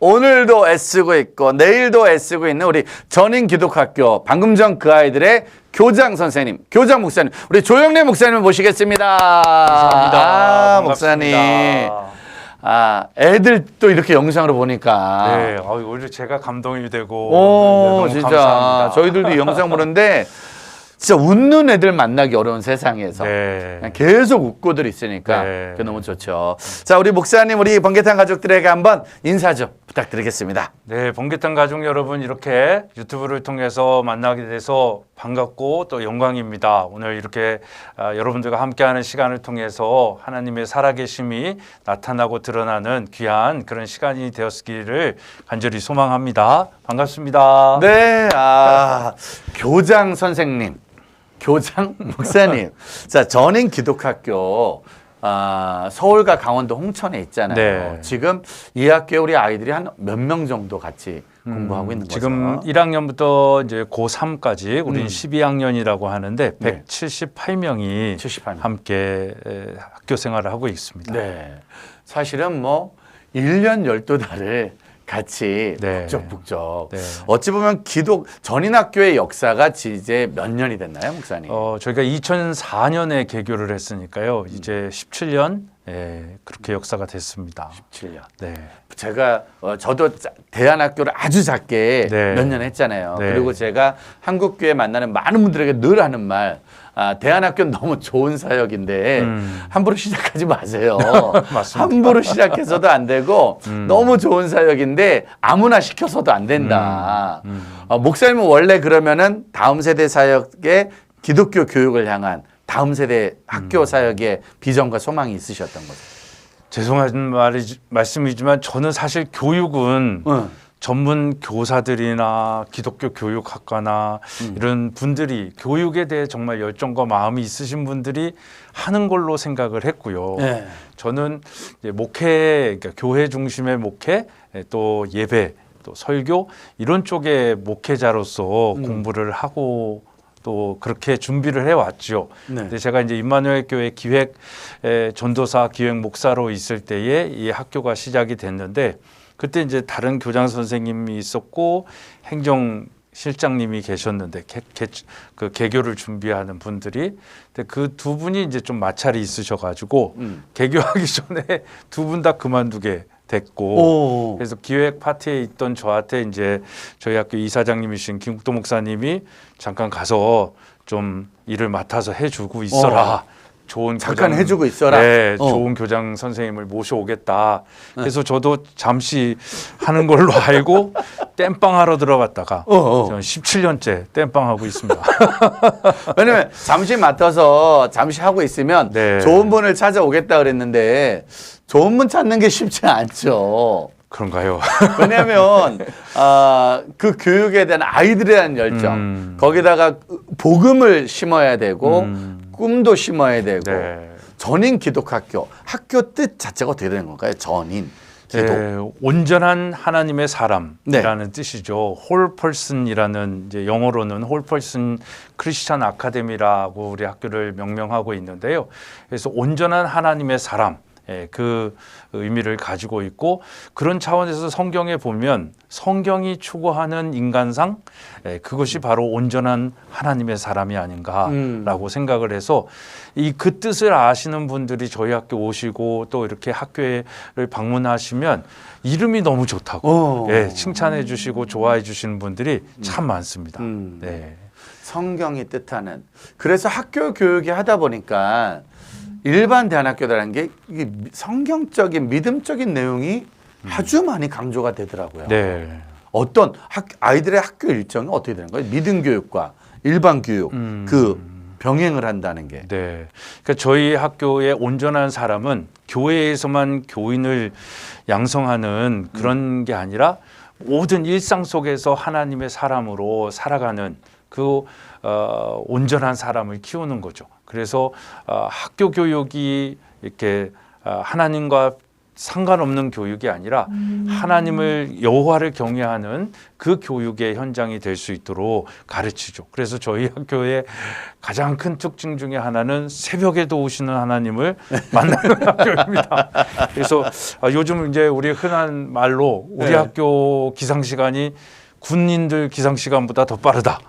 오늘도 애쓰고 있고 내일도 애쓰고 있는 우리 전인 기독학교 방금 전 그 아이들의 교장 선생님, 교장 목사님, 우리 조영래 목사님을 모시겠습니다. 감사합니다. 목사님. 애들 또 이렇게 영상으로 보니까. 네, 오히려 제가 감동이 되고. 오, 네, 진짜. 감사합니다. 저희들도 영상 보는데 진짜 웃는 애들 만나기 어려운 세상에서 네. 그냥 계속 웃고들 있으니까 네. 그게 너무 좋죠. 자, 우리 목사님, 우리 번개탄 가족들에게 한번 인사 좀 부탁드리겠습니다. 네, 번개탄 가족 여러분 이렇게 유튜브를 통해서 만나게 돼서 반갑고 또 영광입니다. 오늘 이렇게 여러분들과 함께하는 시간을 통해서 하나님의 살아계심이 나타나고 드러나는 귀한 그런 시간이 되었기를 간절히 소망합니다. 반갑습니다. 네, 교장 선생님, 교장 목사님. 자, 전인 기독학교 서울과 강원도 홍천에 있잖아요. 네. 지금 이 학교에 우리 아이들이 한 몇 명 정도 같이 공부하고 있는 거죠? 지금 1학년부터 이제 고3까지 우리는 12학년이라고 하는데 네. 178명이 78명. 함께 학교 생활을 하고 있습니다. 네. 사실은 뭐 1년 12달을 같이 네. 북적북적. 네. 어찌 보면 기독 전인학교의 역사가 이제 몇 년이 됐나요, 목사님? 저희가 2004년에 개교를 했으니까요. 이제 17년 그렇게 역사가 됐습니다. 17년. 네. 제가 저도 대안학교를 아주 작게 네. 몇 년 했잖아요. 네. 그리고 제가 한국교회 만나는 많은 분들에게 늘 하는 말, 대안학교는 너무 좋은 사역인데 함부로 시작하지 마세요. 맞습니다. 함부로 시작해서도 안 되고 너무 좋은 사역인데 아무나 시켜서도 안 된다. 목사님은 원래 그러면은 다음 세대 사역에 기독교 교육을 향한 다음 세대 학교 사역에 비전과 소망이 있으셨던 거죠. 죄송한 말씀이지만 저는 사실 교육은 전문 교사들이나 기독교 교육학과나 이런 분들이 교육에 대해 정말 열정과 마음이 있으신 분들이 하는 걸로 생각을 했고요. 네. 저는 이제 목회, 그러니까 교회 중심의 목회, 또 예배, 또 설교 이런 쪽의 목회자로서 공부를 하고 또 그렇게 준비를 해왔죠. 네. 근데 제가 이제 임마누엘 교회 기획 전도사 기획 목사로 있을 때에 이 학교가 시작이 됐는데 그때 이제 다른 교장 선생님이 있었고 행정 실장님이 계셨는데 그 개교를 준비하는 분들이 근데 그 두 분이 이제 좀 마찰이 있으셔가지고 개교하기 전에 두 분 다 그만두게 됐고 그래서 기획 파트에 있던 저한테 이제 저희 학교 이사장님이신 김국도 목사님이 잠깐 가서 좀 일을 맡아서 해주고 있어라. 좋은 잠깐 교장, 해주고 있어라. 네, 좋은 교장 선생님을 모셔오겠다. 그래서 저도 잠시 하는 걸로 알고 땜빵하러 들어갔다가 저는 17년째 땜빵하고 있습니다. 왜냐면 잠시 맡아서 잠시 하고 있으면 네. 좋은 분을 찾아오겠다 그랬는데 좋은 분 찾는 게 쉽지 않죠. 그런가요? 왜냐하면 그 교육에 대한 아이들에 대한 열정 거기다가 복음을 심어야 되고 꿈도 심어야 되고 네. 전인 기독학교 학교 뜻 자체가 어떻게 되는 건가요? 전인 기독. 네, 온전한 하나님의 사람이라는 네. 뜻이죠. 홀펄슨이라는 이제 영어로는 홀펄슨 크리스찬 아카데미라고 우리 학교를 명명하고 있는데요. 그래서 온전한 하나님의 사람. 그 의미를 가지고 있고 그런 차원에서 성경에 보면 성경이 추구하는 인간상 그것이 바로 온전한 하나님의 사람이 아닌가라고 생각을 해서 이 그 뜻을 아시는 분들이 저희 학교 오시고 또 이렇게 학교를 방문하시면 이름이 너무 좋다고 칭찬해 주시고 좋아해 주시는 분들이 참 많습니다. 네. 성경이 뜻하는 그래서 학교 교육이 하다 보니까 일반 대안학교라는 게 이게 성경적인 믿음적인 내용이 아주 많이 강조가 되더라고요. 네. 어떤 아이들의 학교 일정이 어떻게 되는 거예요? 믿음 교육과 일반 교육 그 병행을 한다는 게. 네. 그러니까 저희 학교의 온전한 사람은 교회에서만 교인을 양성하는 그런 게 아니라 모든 일상 속에서 하나님의 사람으로 살아가는 그 온전한 사람을 키우는 거죠. 그래서 학교 교육이 이렇게 하나님과 상관없는 교육이 아니라 하나님을 여호와를 경외하는 그 교육의 현장이 될 수 있도록 가르치죠. 그래서 저희 학교의 가장 큰 특징 중에 하나는 새벽에도 오시는 하나님을 만나는 학교입니다. 그래서 요즘 이제 우리 흔한 말로 우리 네. 학교 기상 시간이 군인들 기상 시간보다 더 빠르다.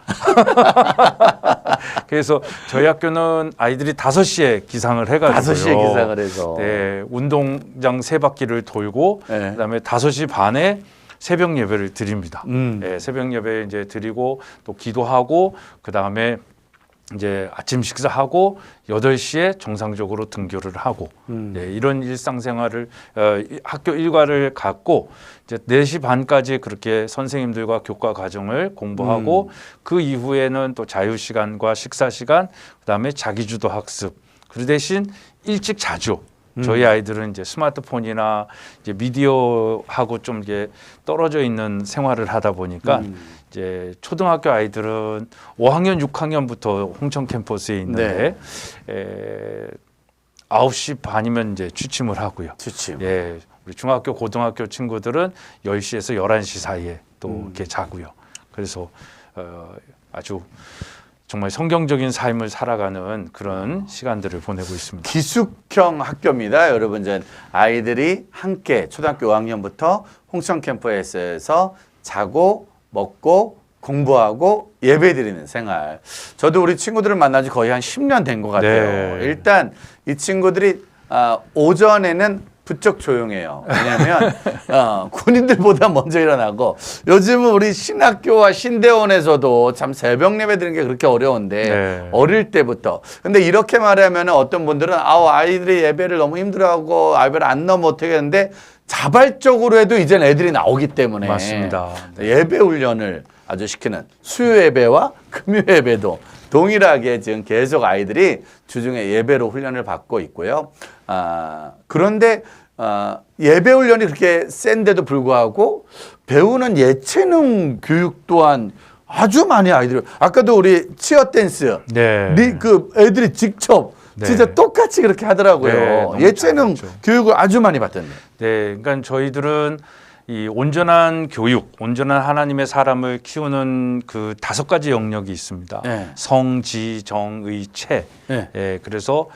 그래서 저희 학교는 아이들이 5시에 기상을 해가지고요. 5시에 기상을 해서. 네, 운동장 3바퀴를 돌고 네. 그다음에 5시 반에 새벽 예배를 드립니다. 음. 네, 새벽 예배 이제 드리고 또 기도하고 그다음에 이제 아침 식사하고 8시에 정상적으로 등교를 하고 네, 이런 일상생활을 학교 일과를 갖고 이제 4시 반까지 그렇게 선생님들과 교과 과정을 공부하고 그 이후에는 또 자유 시간과 식사 시간 그다음에 자기주도 학습 그 대신 일찍 자죠. 저희 아이들은 이제 스마트폰이나 이제 미디어하고 좀 이게 떨어져 있는 생활을 하다 보니까 이제 초등학교 아이들은 5학년, 6학년부터 홍천 캠퍼스에 있는데 9시 반이면 이제 취침을 하고요. 취침. 예, 우리 중학교, 고등학교 친구들은 10시에서 11시 사이에 또 이렇게 자고요. 그래서 아주 정말 성경적인 삶을 살아가는 그런 시간들을 보내고 있습니다. 기숙형 학교입니다. 여러분, 이제 아이들이 함께 초등학교 5학년부터 홍천 캠퍼스에서 자고 먹고 공부하고 예배드리는 생활. 저도 우리 친구들을 만난 지 거의 한 10년 된 것 같아요. 네. 일단 이 친구들이 오전에는 부쩍 조용해요. 왜냐하면 군인들보다 먼저 일어나고 요즘은 우리 신학교와 신대원에서도 참 새벽 예배 드리는 게 그렇게 어려운데 네. 어릴 때부터. 근데 이렇게 말하면 어떤 분들은 아이들이 예배를 너무 힘들어하고 예배를 안 넣으면 어떻게 하는데 자발적으로 해도 이젠 애들이 나오기 때문에 맞습니다. 네. 예배 훈련을 아주 시키는 수요 예배와 금요 예배도 동일하게 지금 계속 아이들이 주중에 예배로 훈련을 받고 있고요. 그런데 예배 훈련이 그렇게 센데도 불구하고 배우는 예체능 교육 또한 아주 많이 아이들이 아까도 우리 치어 댄스 네. 그 애들이 직접 네. 진짜 똑같이 그렇게 하더라고요. 네, 너무 예체능 잘하죠. 교육을 아주 많이 받던데. 네, 그러니까 저희들은 이 온전한 교육, 온전한 하나님의 사람을 키우는 그 5가지 영역이 있습니다. 네. 성, 지, 정, 의, 체. 네. 그래서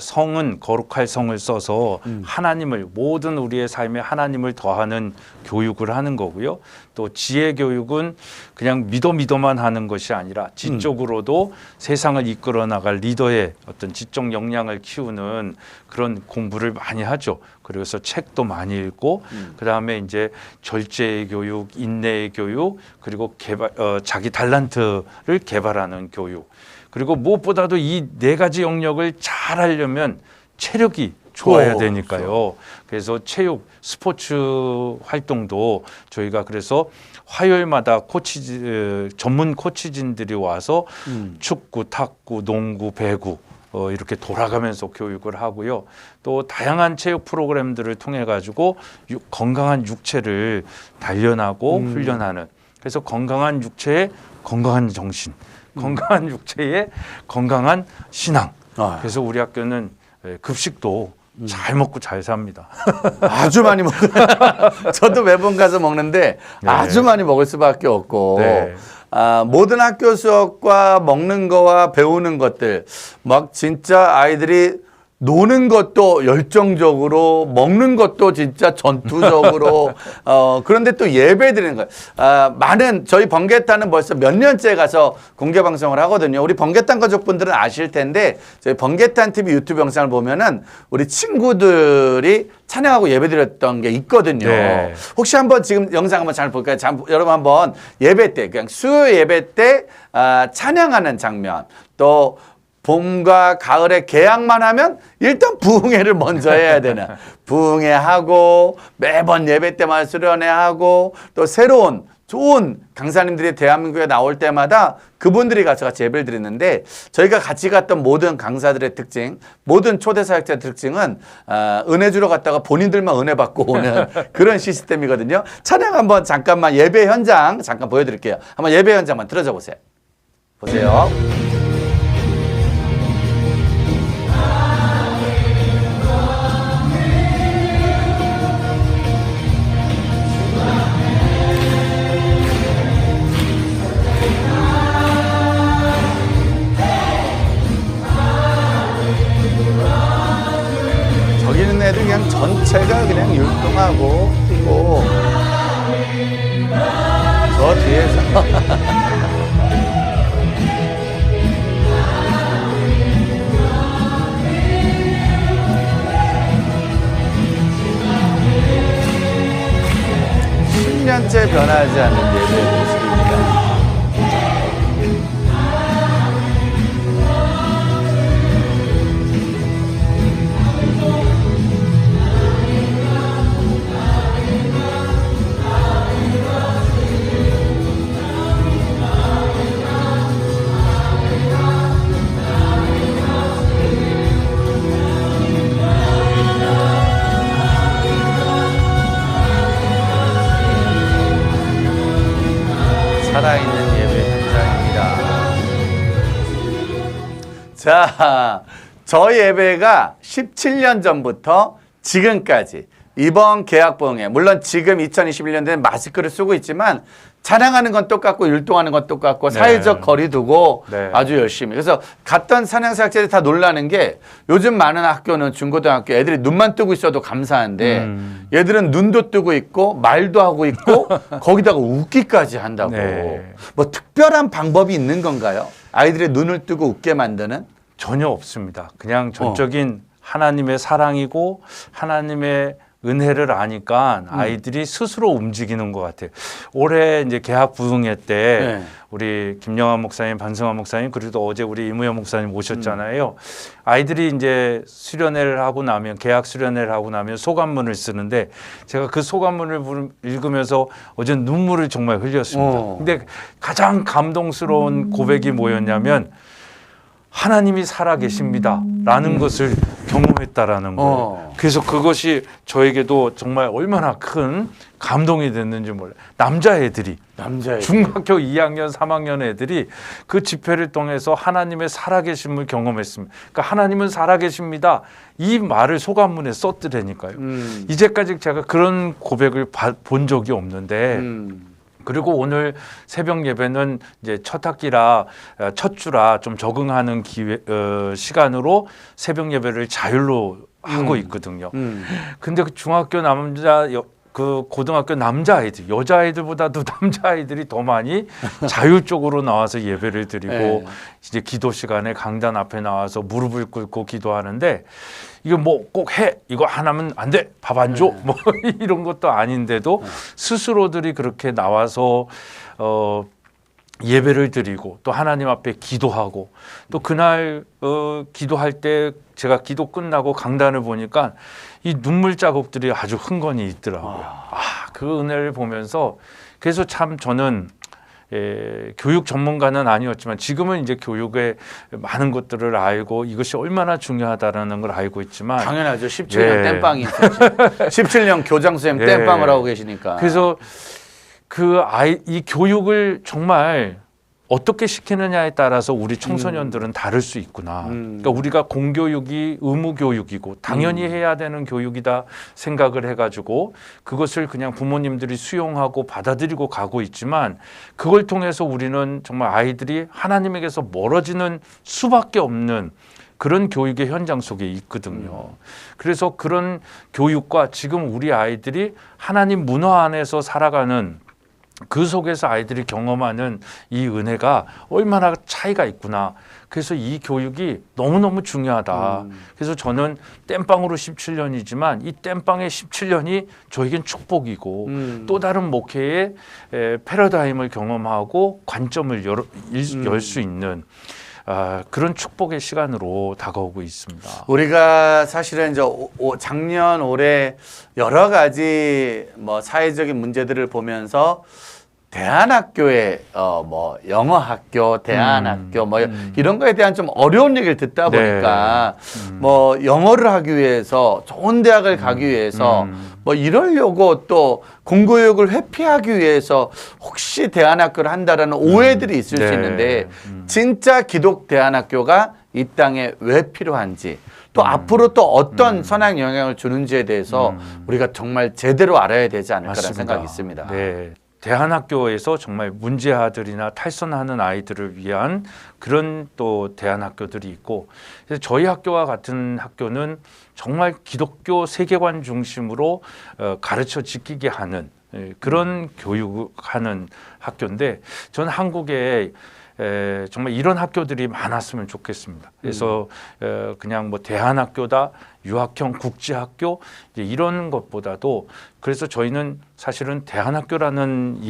성은 거룩할 성을 써서 하나님을 모든 우리의 삶에 하나님을 더하는 교육을 하는 거고요. 또 지혜 교육은 그냥 믿어만 하는 것이 아니라 지적으로도 세상을 이끌어 나갈 리더의 어떤 지적 역량을 키우는 그런 공부를 많이 하죠. 그래서 책도 많이 읽고 그다음에 이제 절제의 교육, 인내의 교육, 그리고 자기 달란트를 개발하는 교육. 그리고 무엇보다도 이 4가지 영역을 잘 하려면 체력이 좋아야 되니까요. 그래서 체육, 스포츠 활동도 저희가 그래서 화요일마다 전문 코치진들이 와서 축구, 탁구, 농구, 배구 이렇게 돌아가면서 교육을 하고요. 또 다양한 체육 프로그램들을 통해 가지고 건강한 육체를 단련하고 훈련하는. 그래서 건강한 육체에 건강한 정신, 건강한 육체에 건강한 신앙. 그래서 우리 학교는 급식도 잘 먹고 잘 삽니다. 아주 많이 먹. 저도 매번 가서 먹는데 네. 아주 많이 먹을 수밖에 없고. 네. 모든 학교 수업과 먹는 거와 배우는 것들 막 진짜 아이들이 노는 것도 열정적으로 먹는 것도 진짜 전투적으로 그런데 또 예배 드리는 거예요. 많은 저희 번개탄은 벌써 몇 년째 가서 공개 방송을 하거든요. 우리 번개탄 가족분들은 아실 텐데 저희 번개탄 TV 유튜브 영상을 보면은 우리 친구들이 찬양하고 예배 드렸던 게 있거든요. 네. 혹시 한번 지금 영상 한번 잘 볼까요? 여러분 한번 예배 때 그냥 수요 예배 때 찬양하는 장면 또 봄과 가을에 개학만 하면 일단 부흥회를 먼저 해야 되는 부흥회하고 매번 예배 때마다 수련회하고 또 새로운 좋은 강사님들이 대한민국에 나올 때마다 그분들이 가서 같이 예배를 드리는데 저희가 같이 갔던 모든 강사들의 특징, 모든 초대 사역자의 특징은 은혜 주러 갔다가 본인들만 은혜 받고 오는 그런 시스템이거든요. 찬양 한번 잠깐만 예배 현장 잠깐 보여드릴게요. 한번 예배 현장만 틀어줘 보세요. 보세요. 년째 변하지 않는 예배의 모습입니다. 살아있는 예배 현장입니다. 자, 저 예배가 17년 전부터 지금까지 이번 개학봉에 물론 지금 2021년도에는 마스크를 쓰고 있지만 찬양하는 건 똑같고 율동하는 건 똑같고 사회적 거리 두고 아주 열심히. 그래서 갔던 찬양사역자들이 다 놀라는 게 요즘 많은 학교는 중고등학교 애들이 눈만 뜨고 있어도 감사한데 얘들은 눈도 뜨고 있고 말도 하고 있고 거기다가 웃기까지 한다고. 뭐 특별한 방법이 있는 건가요? 아이들의 눈을 뜨고 웃게 만드는? 전혀 없습니다. 그냥 전적인 하나님의 사랑이고 하나님의 은혜를 아니까 아이들이 스스로 움직이는 것 같아요. 올해 이제 개학 부흥회 때 우리 김영환 목사님, 반성환 목사님, 그리고 어제 우리 이무현 목사님 오셨잖아요. 아이들이 이제 수련회를 하고 나면, 개학 수련회를 하고 나면 소감문을 쓰는데 제가 그 소감문을 읽으면서 어제 눈물을 정말 흘렸습니다. 근데 가장 감동스러운 고백이 뭐였냐면 하나님이 살아계십니다 라는 것을 경험했다라는 거예요. 그래서 그것이 저에게도 정말 얼마나 큰 감동이 됐는지 몰라요. 남자애들이 중학교 2학년, 3학년 애들이 그 집회를 통해서 하나님의 살아계심을 경험했습니다. 그러니까 하나님은 살아계십니다. 이 말을 소감문에 썼더라니까요. 이제까지 제가 그런 고백을 본 적이 없는데 그리고 오늘 새벽 예배는 이제 첫 학기라 첫 주라 좀 적응하는 시간으로 새벽 예배를 자율로 하고 있거든요. 근데 그 중학교 그 고등학교 남자아이들, 여자아이들보다도 남자아이들이 더 많이 자율적으로 나와서 예배를 드리고 이제 기도 시간에 강단 앞에 나와서 무릎을 꿇고 기도하는데 이거 뭐 꼭 해, 이거 안 하면 안 돼, 밥 안 줘, 뭐 이런 것도 아닌데도 스스로들이 그렇게 나와서 예배를 드리고 또 하나님 앞에 기도하고 또 그날 기도할 때 제가 기도 끝나고 강단을 보니까 이 눈물 자국들이 아주 흥건히 있더라고요. 그 은혜를 보면서 그래서 참 저는 교육 전문가는 아니었지만 지금은 이제 교육의 많은 것들을 알고 이것이 얼마나 중요하다는 걸 알고 있지만 당연하죠. 17년 땜빵이 17년 교장 선생님 땜빵을 하고 계시니까. 그래서 이 교육을 정말 어떻게 시키느냐에 따라서 우리 청소년들은 다를 수 있구나. 그러니까 우리가 공교육이 의무교육이고 당연히 해야 되는 교육이다 생각을 해가지고 그것을 그냥 부모님들이 수용하고 받아들이고 가고 있지만 그걸 통해서 우리는 정말 아이들이 하나님에게서 멀어지는 수밖에 없는 그런 교육의 현장 속에 있거든요. 그래서 그런 교육과 지금 우리 아이들이 하나님 문화 안에서 살아가는 그 속에서 아이들이 경험하는 이 은혜가 얼마나 차이가 있구나. 그래서 이 교육이 너무너무 중요하다. 그래서 저는 땜빵으로 17년이지만 이 땜빵의 17년이 저에겐 축복이고 또 다른 목회의 패러다임을 경험하고 관점을 열 수 있는 그런 축복의 시간으로 다가오고 있습니다. 우리가 사실은 이제 작년 올해 여러 가지 뭐 사회적인 문제들을 보면서 대안학교의 뭐 영어학교, 대안학교 뭐 이런 거에 대한 좀 어려운 얘기를 듣다 보니까 뭐 영어를 하기 위해서 좋은 대학을 가기 위해서 뭐 이러려고 또 공교육을 회피하기 위해서 혹시 대안학교를 한다라는 오해들이 있을 수 있는데 진짜 기독 대안학교가 이 땅에 왜 필요한지 또 앞으로 또 어떤 선한 영향을 주는지에 대해서 우리가 정말 제대로 알아야 되지 않을까라는 생각이 있습니다. 네. 대안학교에서 정말 문제아들이나 탈선하는 아이들을 위한 그런 또 대안학교들이 있고 그래서 저희 학교와 같은 학교는 정말 기독교 세계관 중심으로 가르쳐 지키게 하는 그런 교육하는 학교인데 저는 한국에 정말 이런 학교들이 많았으면 좋겠습니다. 그래서 그냥 뭐 대안학교다, 유학형 국제학교 이런 것보다도 그래서 저희는 사실은 대안학교라는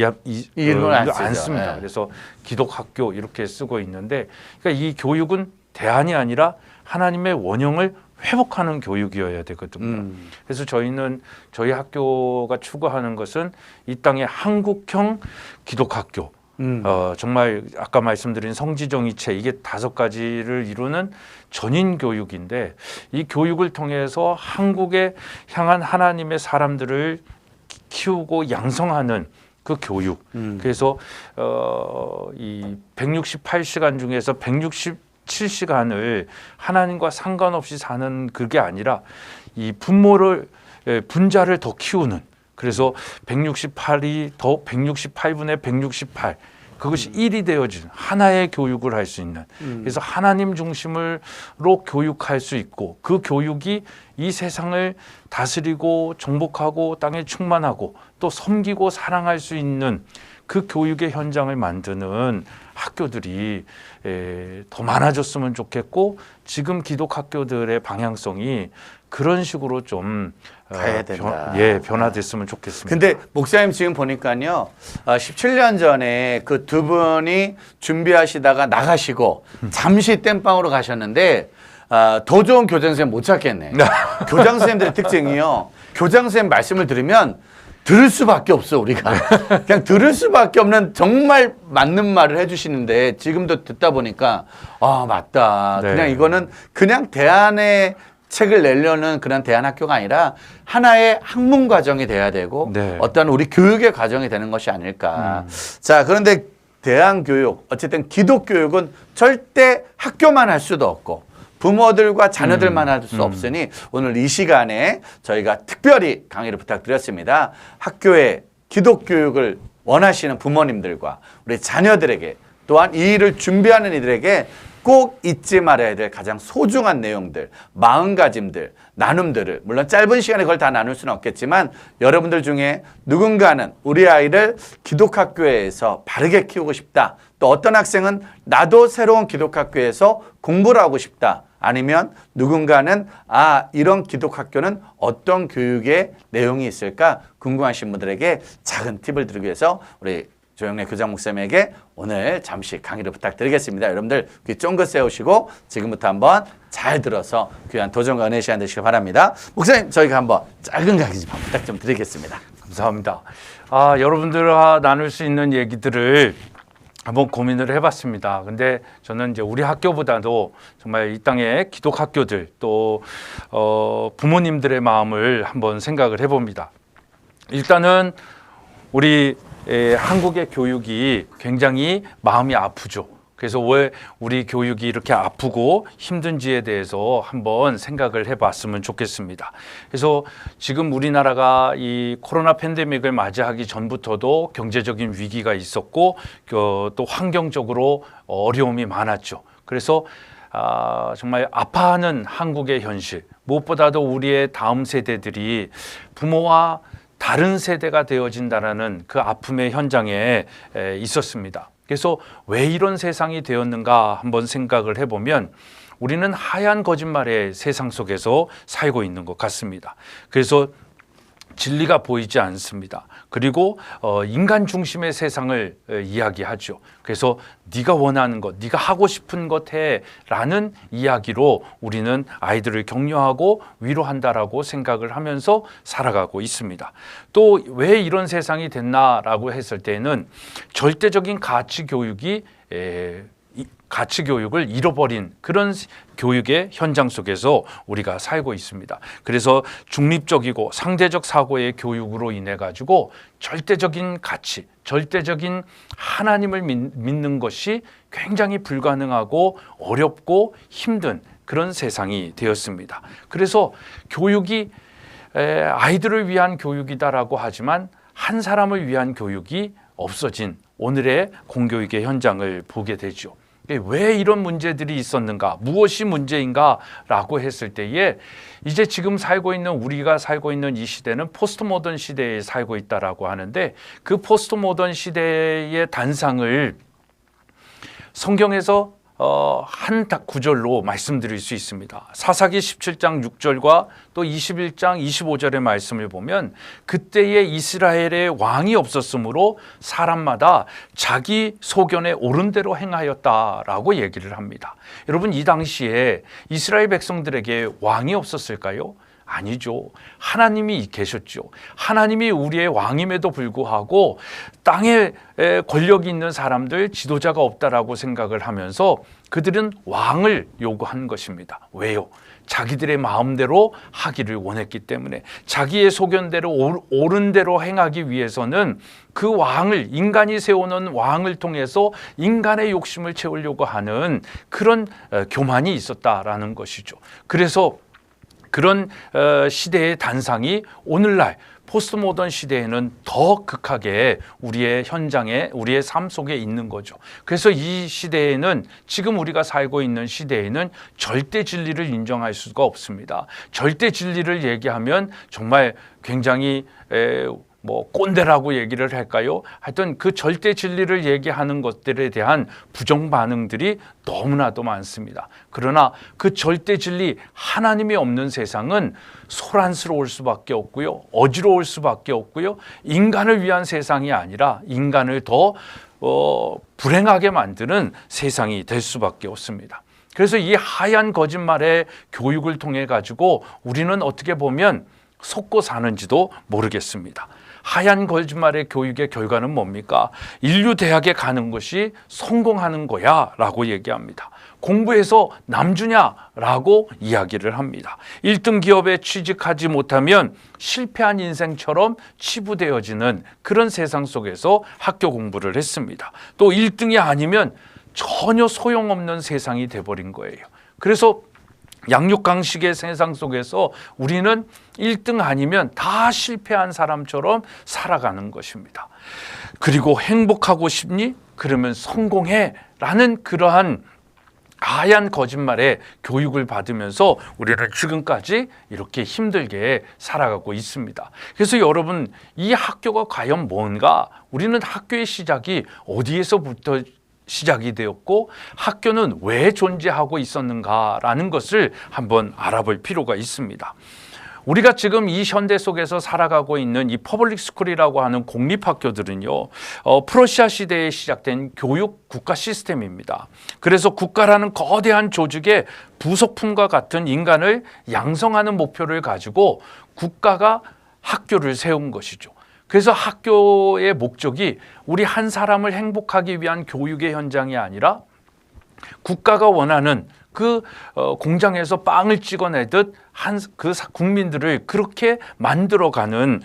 이름을 안 씁니다. 그래서 기독학교 이렇게 쓰고 있는데 그러니까 이 교육은 대안이 아니라 하나님의 원형을 회복하는 교육이어야 되거든요. 그래서 저희는 저희 학교가 추구하는 것은 이 땅의 한국형 기독학교. 정말 아까 말씀드린 성지정의체 이게 5가지를 이루는 전인 교육인데 이 교육을 통해서 한국에 향한 하나님의 사람들을 키우고 양성하는 그 교육. 그래서 이 168시간 중에서 167시간을 하나님과 상관없이 사는 그게 아니라 이 분자를 더 키우는 그래서 168이 더 168분의 168 그것이 1이 되어지는 하나의 교육을 할 수 있는 그래서 하나님 중심으로 교육할 수 있고 그 교육이 이 세상을 다스리고 정복하고 땅에 충만하고 또 섬기고 사랑할 수 있는 그 교육의 현장을 만드는 학교들이 더 많아졌으면 좋겠고 지금 기독학교들의 방향성이 그런 식으로 좀 가야 된다. 변화됐으면 좋겠습니다. 근데 목사님 지금 보니까요, 17년 전에 그 두 분이 준비하시다가 나가시고 잠시 땜빵으로 가셨는데 더 좋은 교장 선생님 못 찾겠네. 교장 선생님들의 특징이요, 교장 선생님 말씀을 들으면 들을 수밖에 없어 우리가. 그냥 들을 수밖에 없는 정말 맞는 말을 해주시는데 지금도 듣다 보니까 아 맞다. 네. 그냥 이거는 그냥 대안의 책을 내려는 그런 대안학교가 아니라 하나의 학문 과정이 돼야 되고 네. 어떤 우리 교육의 과정이 되는 것이 아닐까. 자, 그런데 대안교육, 어쨌든 기독교육은 절대 학교만 할 수도 없고 부모들과 자녀들만 할 수 없으니 오늘 이 시간에 저희가 특별히 강의를 부탁드렸습니다. 학교의 기독교육을 원하시는 부모님들과 우리 자녀들에게 또한 이 일을 준비하는 이들에게 꼭 잊지 말아야 될 가장 소중한 내용들, 마음가짐들, 나눔들을 물론 짧은 시간에 그걸 다 나눌 수는 없겠지만 여러분들 중에 누군가는 우리 아이를 기독학교에서 바르게 키우고 싶다. 또 어떤 학생은 나도 새로운 기독학교에서 공부를 하고 싶다. 아니면 누군가는 이런 기독학교는 어떤 교육의 내용이 있을까 궁금하신 분들에게 작은 팁을 드리기 위해서 우리 조영래 교장 목사님에게 오늘 잠시 강의를 부탁드리겠습니다. 여러분들 귀 쫑긋 세우시고 지금부터 한번 잘 들어서 귀한 도전과 은혜 시간 되시길 바랍니다. 목사님, 저희가 한번 짧은 강의 좀 부탁 좀 드리겠습니다. 감사합니다. 여러분들과 나눌 수 있는 얘기들을 한번 고민을 해봤습니다. 근데 저는 이제 우리 학교보다도 정말 이 땅의 기독학교들 또 부모님들의 마음을 한번 생각을 해봅니다. 일단은 우리 한국의 교육이 굉장히 마음이 아프죠. 그래서 왜 우리 교육이 이렇게 아프고 힘든지에 대해서 한번 생각을 해봤으면 좋겠습니다. 그래서 지금 우리나라가 이 코로나 팬데믹을 맞이하기 전부터도 경제적인 위기가 있었고 또 환경적으로 어려움이 많았죠. 그래서 정말 아파하는 한국의 현실, 무엇보다도 우리의 다음 세대들이 부모와 다른 세대가 되어진다라는 그 아픔의 현장에 있었습니다. 그래서 왜 이런 세상이 되었는가 한번 생각을 해보면 우리는 하얀 거짓말의 세상 속에서 살고 있는 것 같습니다. 그래서 진리가 보이지 않습니다. 그리고 인간 중심의 세상을 이야기하죠. 그래서 네가 원하는 것, 네가 하고 싶은 것 해라는 이야기로 우리는 아이들을 격려하고 위로한다라고 생각을 하면서 살아가고 있습니다. 또 왜 이런 세상이 됐나라고 했을 때는 절대적인 가치 교육을 잃어버린 그런 교육의 현장 속에서 우리가 살고 있습니다. 그래서 중립적이고 상대적 사고의 교육으로 인해 가지고 절대적인 가치, 절대적인 하나님을 믿는 것이 굉장히 불가능하고 어렵고 힘든 그런 세상이 되었습니다. 그래서 교육이 아이들을 위한 교육이다라고 하지만 한 사람을 위한 교육이 없어진 오늘의 공교육의 현장을 보게 되죠. 왜 이런 문제들이 있었는가? 무엇이 문제인가라고 했을 때에 이제 지금 우리가 살고 있는 이 시대는 포스트 모던 시대에 살고 있다라고 하는데 그 포스트 모던 시대의 단상을 성경에서 한 구절로 말씀드릴 수 있습니다. 사사기 17장 6절과 또 21장 25절의 말씀을 보면 그때에 이스라엘의 왕이 없었으므로 사람마다 자기 소견에 옳은 대로 행하였다라고 얘기를 합니다. 여러분, 이 당시에 이스라엘 백성들에게 왕이 없었을까요? 아니죠. 하나님이 계셨죠. 하나님이 우리의 왕임에도 불구하고 땅에 권력이 있는 사람들, 지도자가 없다라고 생각을 하면서 그들은 왕을 요구한 것입니다. 왜요? 자기들의 마음대로 하기를 원했기 때문에, 자기의 소견대로 옳은 대로 행하기 위해서는 그 왕을, 인간이 세우는 왕을 통해서 인간의 욕심을 채우려고 하는 그런 교만이 있었다라는 것이죠. 그래서 그런 시대의 단상이 오늘날 포스트 모던 시대에는 더 극하게 우리의 현장에, 우리의 삶 속에 있는 거죠. 그래서 이 시대에는, 지금 우리가 살고 있는 시대에는 절대 진리를 인정할 수가 없습니다. 절대 진리를 얘기하면 정말 굉장히 꼰대라고 얘기를 할까요? 하여튼 그 절대 진리를 얘기하는 것들에 대한 부정 반응들이 너무나도 많습니다. 그러나 그 절대 진리, 하나님이 없는 세상은 소란스러울 수밖에 없고요, 어지러울 수밖에 없고요, 인간을 위한 세상이 아니라 인간을 더 불행하게 만드는 세상이 될 수밖에 없습니다. 그래서 이 하얀 거짓말의 교육을 통해 가지고 우리는 어떻게 보면 속고 사는지도 모르겠습니다. 하얀 거짓말의 교육의 결과는 뭡니까? 인류 대학에 가는 것이 성공하는 거야 라고 얘기합니다. 공부해서 남주냐라고 이야기를 합니다. 1등 기업에 취직하지 못하면 실패한 인생처럼 치부되어지는 그런 세상 속에서 학교 공부를 했습니다. 또 1등이 아니면 전혀 소용없는 세상이 돼버린 거예요. 그래서 양육강식의 세상 속에서 우리는 1등 아니면 다 실패한 사람처럼 살아가는 것입니다. 그리고 행복하고 싶니? 그러면 성공해 라는 그러한 하얀 거짓말의 교육을 받으면서 우리는 지금까지 이렇게 힘들게 살아가고 있습니다. 그래서 여러분, 이 학교가 과연 뭔가? 우리는 학교의 시작이 어디에서부터 시작이 되었고 학교는 왜 존재하고 있었는가라는 것을 한번 알아볼 필요가 있습니다. 우리가 지금 이 현대 속에서 살아가고 있는 이 퍼블릭 스쿨이라고 하는 공립학교들은요, 프러시아 시대에 시작된 교육 국가 시스템입니다. 그래서 국가라는 거대한 조직의 부속품과 같은 인간을 양성하는 목표를 가지고 국가가 학교를 세운 것이죠. 그래서 학교의 목적이 우리 한 사람을 행복하기 위한 교육의 현장이 아니라 국가가 원하는 그 공장에서 빵을 찍어내듯 그 국민들을 그렇게 만들어가는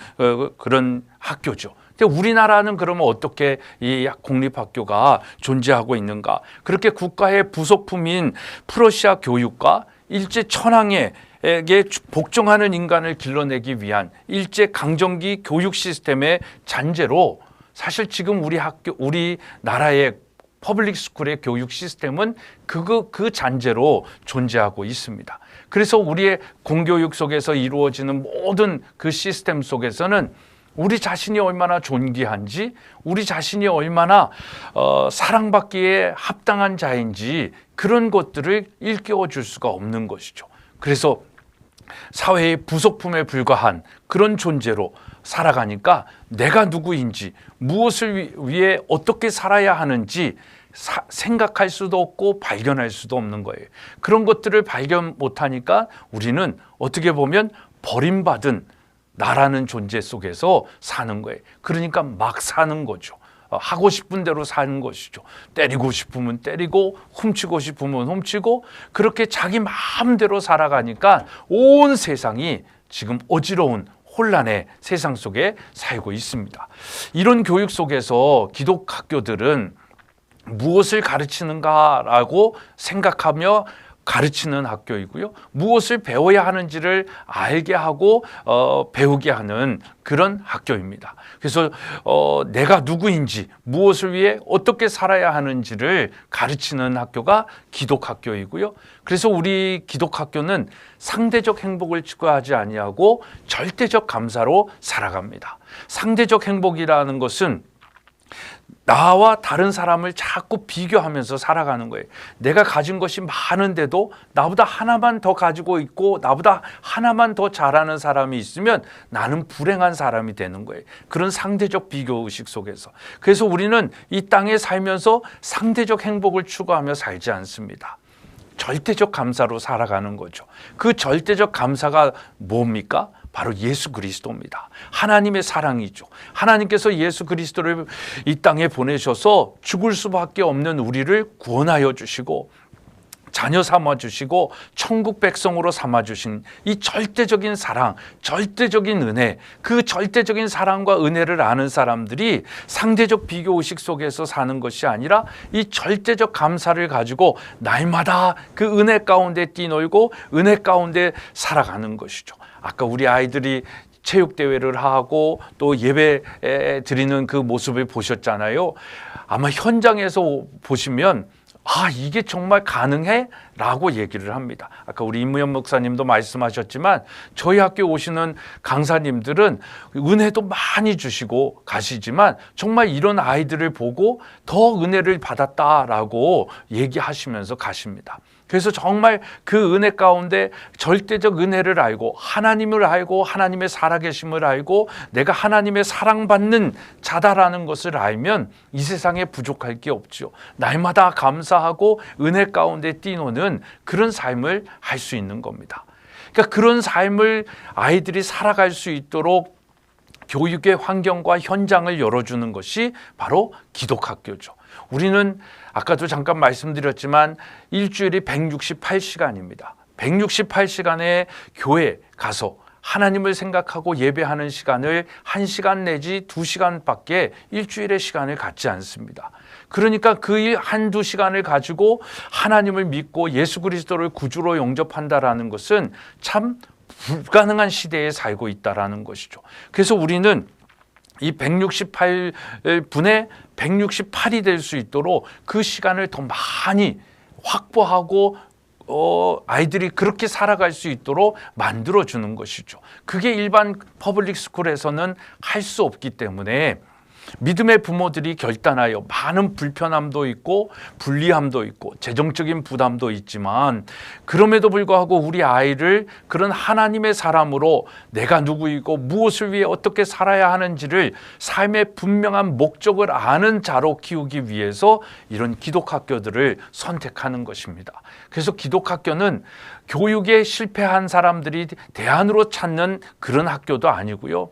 그런 학교죠. 근데 우리나라는 그러면 어떻게 이 공립학교가 존재하고 있는가? 그렇게 국가의 부속품인 프러시아 교육과 일제 천황에게 복종하는 인간을 길러내기 위한 일제 강점기 교육 시스템의 잔재로 사실 지금 우리 나라의 퍼블릭 스쿨의 교육 시스템은 그 잔재로 존재하고 있습니다. 그래서 우리의 공교육 속에서 이루어지는 모든 그 시스템 속에서는 우리 자신이 얼마나 존귀한지, 우리 자신이 얼마나 사랑받기에 합당한 자인지 그런 것들을 일깨워 줄 수가 없는 것이죠. 그래서 사회의 부속품에 불과한 그런 존재로 살아가니까 내가 누구인지, 무엇을 위해 어떻게 살아야 하는지 생각할 수도 없고 발견할 수도 없는 거예요. 그런 것들을 발견 못하니까 우리는 어떻게 보면 버림받은 나라는 존재 속에서 사는 거예요. 그러니까 막 사는 거죠. 하고 싶은 대로 사는 것이죠. 때리고 싶으면 때리고 훔치고 싶으면 훔치고 그렇게 자기 마음대로 살아가니까 온 세상이 지금 어지러운 혼란의 세상 속에 살고 있습니다. 이런 교육 속에서 기독학교들은 무엇을 가르치는가라고 생각하며 가르치는 학교이고요. 무엇을 배워야 하는지를 알게 하고 배우게 하는 그런 학교입니다. 그래서 내가 누구인지, 무엇을 위해 어떻게 살아야 하는지를 가르치는 학교가 기독학교이고요. 그래서 우리 기독학교는 상대적 행복을 추구하지 아니하고 절대적 감사로 살아갑니다. 상대적 행복이라는 것은 나와 다른 사람을 자꾸 비교하면서 살아가는 거예요. 내가 가진 것이 많은데도 나보다 하나만 더 가지고 있고 나보다 하나만 더 잘하는 사람이 있으면 나는 불행한 사람이 되는 거예요. 그런 상대적 비교의식 속에서. 그래서 우리는 이 땅에 살면서 상대적 행복을 추구하며 살지 않습니다. 절대적 감사로 살아가는 거죠. 그 절대적 감사가 뭡니까? 바로 예수 그리스도입니다. 하나님의 사랑이죠. 하나님께서 예수 그리스도를 이 땅에 보내셔서 죽을 수밖에 없는 우리를 구원하여 주시고 자녀 삼아 주시고 천국 백성으로 삼아 주신 이 절대적인 사랑, 절대적인 은혜, 그 절대적인 사랑과 은혜를 아는 사람들이 상대적 비교의식 속에서 사는 것이 아니라 이 절대적 감사를 가지고 날마다 그 은혜 가운데 뛰놀고 은혜 가운데 살아가는 것이죠. 아까 우리 아이들이 체육대회를 하고 또 예배 드리는 그 모습을 보셨잖아요. 아마 현장에서 보시면 이게 정말 가능해? 라고 얘기를 합니다. 아까 우리 임무현 목사님도 말씀하셨지만 저희 학교 오시는 강사님들은 은혜도 많이 주시고 가시지만 정말 이런 아이들을 보고 더 은혜를 받았다라고 얘기하시면서 가십니다. 그래서 정말 그 은혜 가운데 절대적 은혜를 알고 하나님을 알고 하나님의 살아계심을 알고 내가 하나님의 사랑받는 자다라는 것을 알면 이 세상에 부족할 게 없죠. 날마다 감사하고 은혜 가운데 뛰노는 그런 삶을 할 수 있는 겁니다. 그러니까 그런 삶을 아이들이 살아갈 수 있도록 교육의 환경과 현장을 열어주는 것이 바로 기독학교죠. 우리는 아까도 잠깐 말씀드렸지만 일주일이 168시간입니다. 168시간의 교회 가서 하나님을 생각하고 예배하는 시간을 1시간 내지 2시간밖에 일주일의 시간을 갖지 않습니다. 그러니까 그 한두 시간을 가지고 하나님을 믿고 예수 그리스도를 구주로 영접한다라는 것은 참 불가능한 시대에 살고 있다라는 것이죠. 그래서 우리는 이 168분의 168이 될 수 있도록 그 시간을 더 많이 확보하고 아이들이 그렇게 살아갈 수 있도록 만들어주는 것이죠. 그게 일반 퍼블릭 스쿨에서는 할 수 없기 때문에 믿음의 부모들이 결단하여 많은 불편함도 있고 불리함도 있고 재정적인 부담도 있지만 그럼에도 불구하고 우리 아이를 그런 하나님의 사람으로 내가 누구이고 무엇을 위해 어떻게 살아야 하는지를 삶의 분명한 목적을 아는 자로 키우기 위해서 이런 기독학교들을 선택하는 것입니다. 그래서 기독학교는 교육에 실패한 사람들이 대안으로 찾는 그런 학교도 아니고요.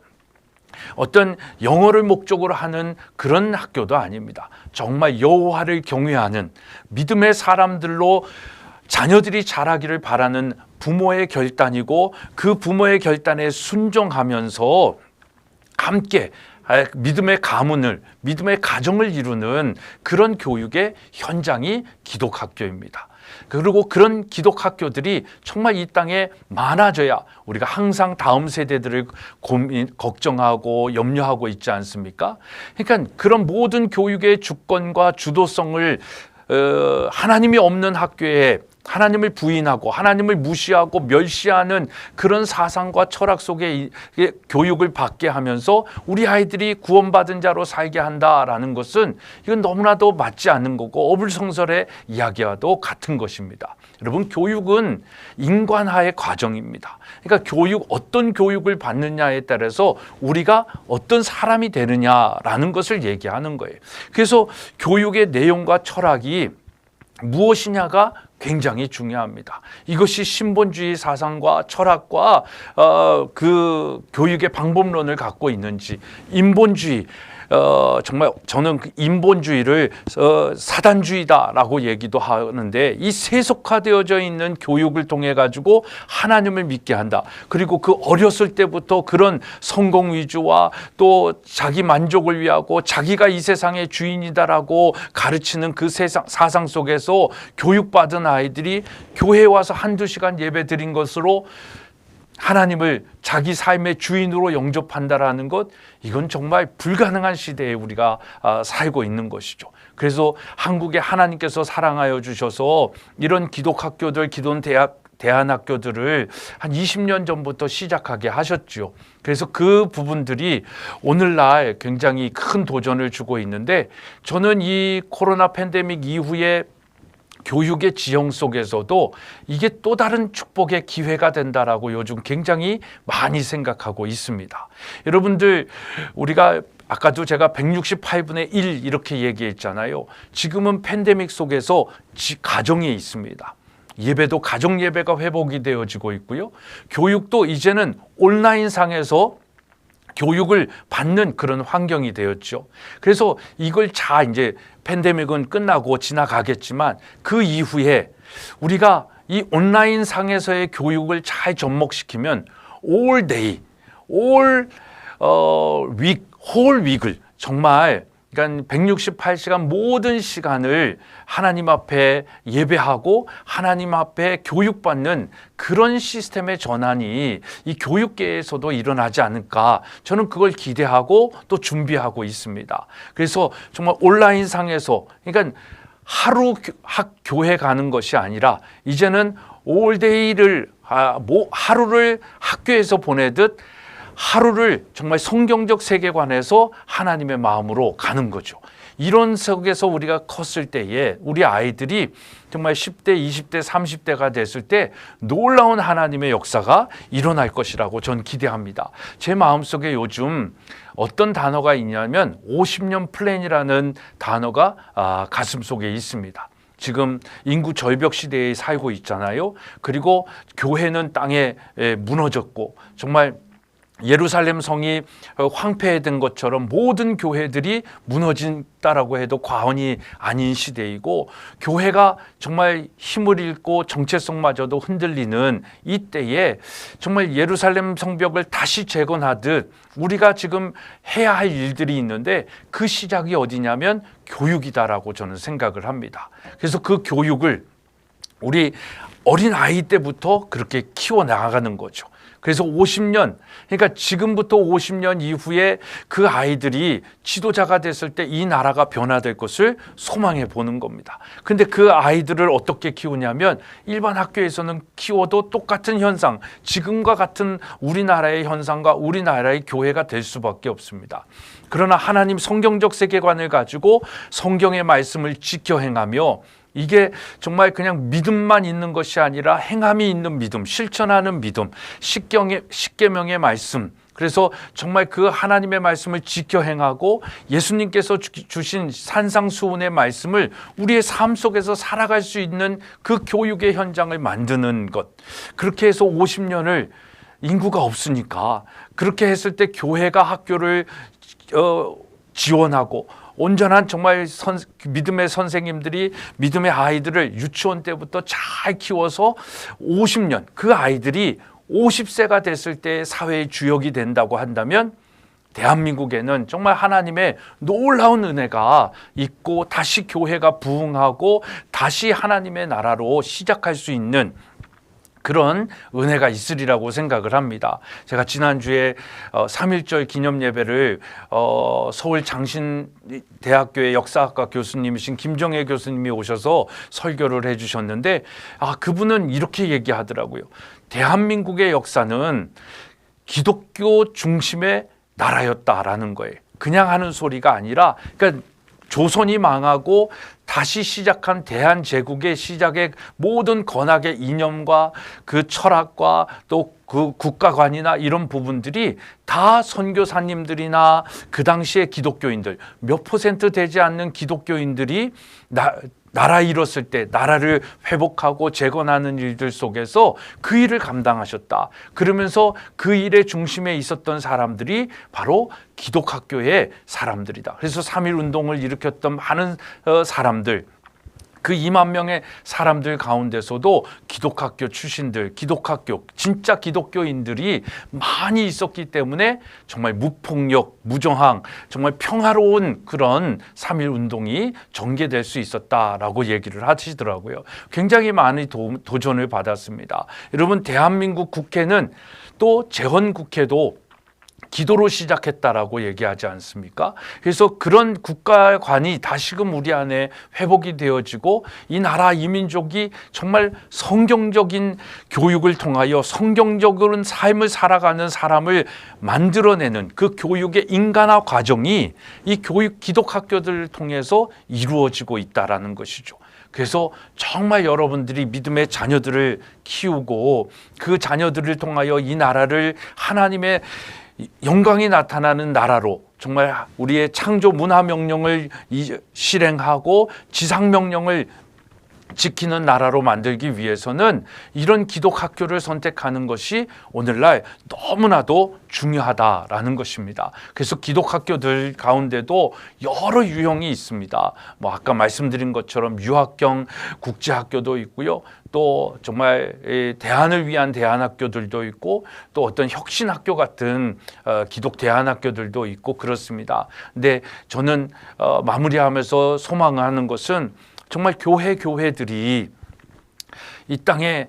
어떤 영어를 목적으로 하는 그런 학교도 아닙니다. 정말 여호와를 경외하는 믿음의 사람들로 자녀들이 자라기를 바라는 부모의 결단이고 그 부모의 결단에 순종하면서 함께 믿음의 가문을, 믿음의 가정을 이루는 그런 교육의 현장이 기독학교입니다. 그리고 그런 기독학교들이 정말 이 땅에 많아져야 우리가 항상 다음 세대들을 걱정하고 염려하고 있지 않습니까? 그러니까 그런 모든 교육의 주권과 주도성을 하나님이 없는 학교에 하나님을 부인하고 하나님을 무시하고 멸시하는 그런 사상과 철학 속에 교육을 받게 하면서 우리 아이들이 구원받은 자로 살게 한다라는 것은 이건 너무나도 맞지 않는 거고 어불성설의 이야기와도 같은 것입니다. 여러분, 교육은 인관화의 과정입니다. 그러니까 어떤 교육을 받느냐에 따라서 우리가 어떤 사람이 되느냐라는 것을 얘기하는 거예요. 그래서 교육의 내용과 철학이 무엇이냐가 굉장히 중요합니다. 이것이 신본주의 사상과 철학과 그 교육의 방법론을 갖고 있는지 인본주의 정말 저는 그 인본주의를 사단주의다라고 얘기도 하는데, 이 세속화되어져 있는 교육을 통해 가지고 하나님을 믿게 한다. 그리고 그 어렸을 때부터 그런 성공 위주와 또 자기 만족을 위하고 자기가 이 세상의 주인이다라고 가르치는 그 사상 속에서 교육받은 아이들이 교회에 와서 한두 시간 예배 드린 것으로 하나님을 자기 삶의 주인으로 영접한다라는 것, 이건 정말 불가능한 시대에 우리가 살고 있는 것이죠. 그래서 한국에 하나님께서 사랑하여 주셔서 이런 기독학교들, 대안학교들을 한 20년 전부터 시작하게 하셨죠. 그래서 그 부분들이 오늘날 굉장히 큰 도전을 주고 있는데, 저는 이 코로나 팬데믹 이후에 교육의 지형 속에서도 이게 또 다른 축복의 기회가 된다라고 요즘 굉장히 많이 생각하고 있습니다. 여러분들, 우리가 아까도 제가 168분의 1 이렇게 얘기했잖아요. 지금은 팬데믹 속에서 가정에 있습니다. 예배도 가정 예배가 회복이 되어지고 있고요. 교육도 이제는 온라인상에서 교육을 받는 그런 환경이 되었죠. 그래서 이걸 이제 팬데믹은 끝나고 지나가겠지만 그 이후에 우리가 이 온라인 상에서의 교육을 잘 접목시키면 all day, all week, whole week을 정말, 그러니까 168시간 모든 시간을 하나님 앞에 예배하고 하나님 앞에 교육받는 그런 시스템의 전환이 이 교육계에서도 일어나지 않을까, 저는 그걸 기대하고 또 준비하고 있습니다. 그래서 정말 온라인상에서, 그러니까 하루 교회 가는 것이 아니라 이제는 올데이를 하루를 학교에서 보내듯 하루를 정말 성경적 세계관에서 하나님의 마음으로 가는 거죠. 이런 속에서 우리가 컸을 때에 우리 아이들이 정말 10대, 20대, 30대가 됐을 때 놀라운 하나님의 역사가 일어날 것이라고 전 기대합니다. 제 마음속에 요즘 어떤 단어가 있냐면 50년 플랜이라는 단어가 가슴 속에 있습니다. 지금 인구 절벽 시대에 살고 있잖아요. 그리고 교회는 땅에 무너졌고 정말 예루살렘 성이 황폐된 것처럼 모든 교회들이 무너진다라고 해도 과언이 아닌 시대이고, 교회가 정말 힘을 잃고 정체성마저도 흔들리는 이때에 정말 예루살렘 성벽을 다시 재건하듯 우리가 지금 해야 할 일들이 있는데, 그 시작이 어디냐면 교육이다라고 저는 생각을 합니다. 그래서 그 교육을 우리 어린 아이 때부터 그렇게 키워 나가는 거죠. 그래서 50년, 그러니까 지금부터 50년 이후에 그 아이들이 지도자가 됐을 때 이 나라가 변화될 것을 소망해 보는 겁니다. 근데 그 아이들을 어떻게 키우냐면, 일반 학교에서는 키워도 똑같은 현상, 지금과 같은 우리나라의 현상과 우리나라의 교회가 될 수밖에 없습니다. 그러나 하나님 성경적 세계관을 가지고 성경의 말씀을 지켜 행하며, 이게 정말 그냥 믿음만 있는 것이 아니라 행함이 있는 믿음, 실천하는 믿음, 십계명의 말씀, 그래서 정말 그 하나님의 말씀을 지켜 행하고 예수님께서 주신 산상수훈의 말씀을 우리의 삶 속에서 살아갈 수 있는 그 교육의 현장을 만드는 것. 그렇게 해서 50년을 인구가 없으니까 그렇게 했을 때 교회가 학교를 지원하고, 온전한 정말 믿음의 선생님들이 믿음의 아이들을 유치원 때부터 잘 키워서 50년, 그 아이들이 50세가 됐을 때 사회의 주역이 된다고 한다면, 대한민국에는 정말 하나님의 놀라운 은혜가 있고 다시 교회가 부흥하고 다시 하나님의 나라로 시작할 수 있는 그런 은혜가 있으리라고 생각을 합니다. 제가 지난주에 3.1절 기념 예배를 서울 장신대학교의 역사학과 교수님이신 김정혜 교수님이 오셔서 설교를 해주셨는데, 그분은 이렇게 얘기하더라고요. 대한민국의 역사는 기독교 중심의 나라였다라는 거예요. 그냥 하는 소리가 아니라, 그러니까 조선이 망하고 다시 시작한 대한제국의 시작의 모든 건학의 이념과 그 철학과 또 그 국가관이나 이런 부분들이 다 선교사님들이나 그 당시의 기독교인들, 몇 퍼센트 되지 않는 기독교인들이 나라 잃었을 때 나라를 회복하고 재건하는 일들 속에서 그 일을 감당하셨다. 그러면서 그 일의 중심에 있었던 사람들이 바로 기독학교의 사람들이다. 그래서 3.1 운동을 일으켰던 많은 사람들, 그 2만 명의 사람들 가운데서도 기독학교 출신들, 기독학교, 진짜 기독교인들이 많이 있었기 때문에 정말 무폭력, 무저항, 정말 평화로운 그런 3.1 운동이 전개될 수 있었다라고 얘기를 하시더라고요. 굉장히 많은 도전을 받았습니다. 여러분, 대한민국 국회는 또 재헌국회도 기도로 시작했다라고 얘기하지 않습니까? 그래서 그런 국가관이 다시금 우리 안에 회복이 되어지고 이 나라 이 민족이 정말 성경적인 교육을 통하여 성경적인 삶을 살아가는 사람을 만들어내는 그 교육의 인간화 과정이 이 교육 기독학교들을 통해서 이루어지고 있다라는 것이죠. 그래서 정말 여러분들이 믿음의 자녀들을 키우고 그 자녀들을 통하여 이 나라를 하나님의 영광이 나타나는 나라로 정말 우리의 창조 문화 명령을 실행하고 지상 명령을 지키는 나라로 만들기 위해서는 이런 기독학교를 선택하는 것이 오늘날 너무나도 중요하다라는 것입니다. 그래서 기독학교들 가운데도 여러 유형이 있습니다. 뭐 아까 말씀드린 것처럼 유학경 국제학교도 있고요. 또 정말 대안을 위한 대안학교들도 있고 또 어떤 혁신학교 같은 기독 대안학교들도 있고 그렇습니다. 근데 저는 마무리하면서 소망하는 것은 정말 교회들이 이 땅에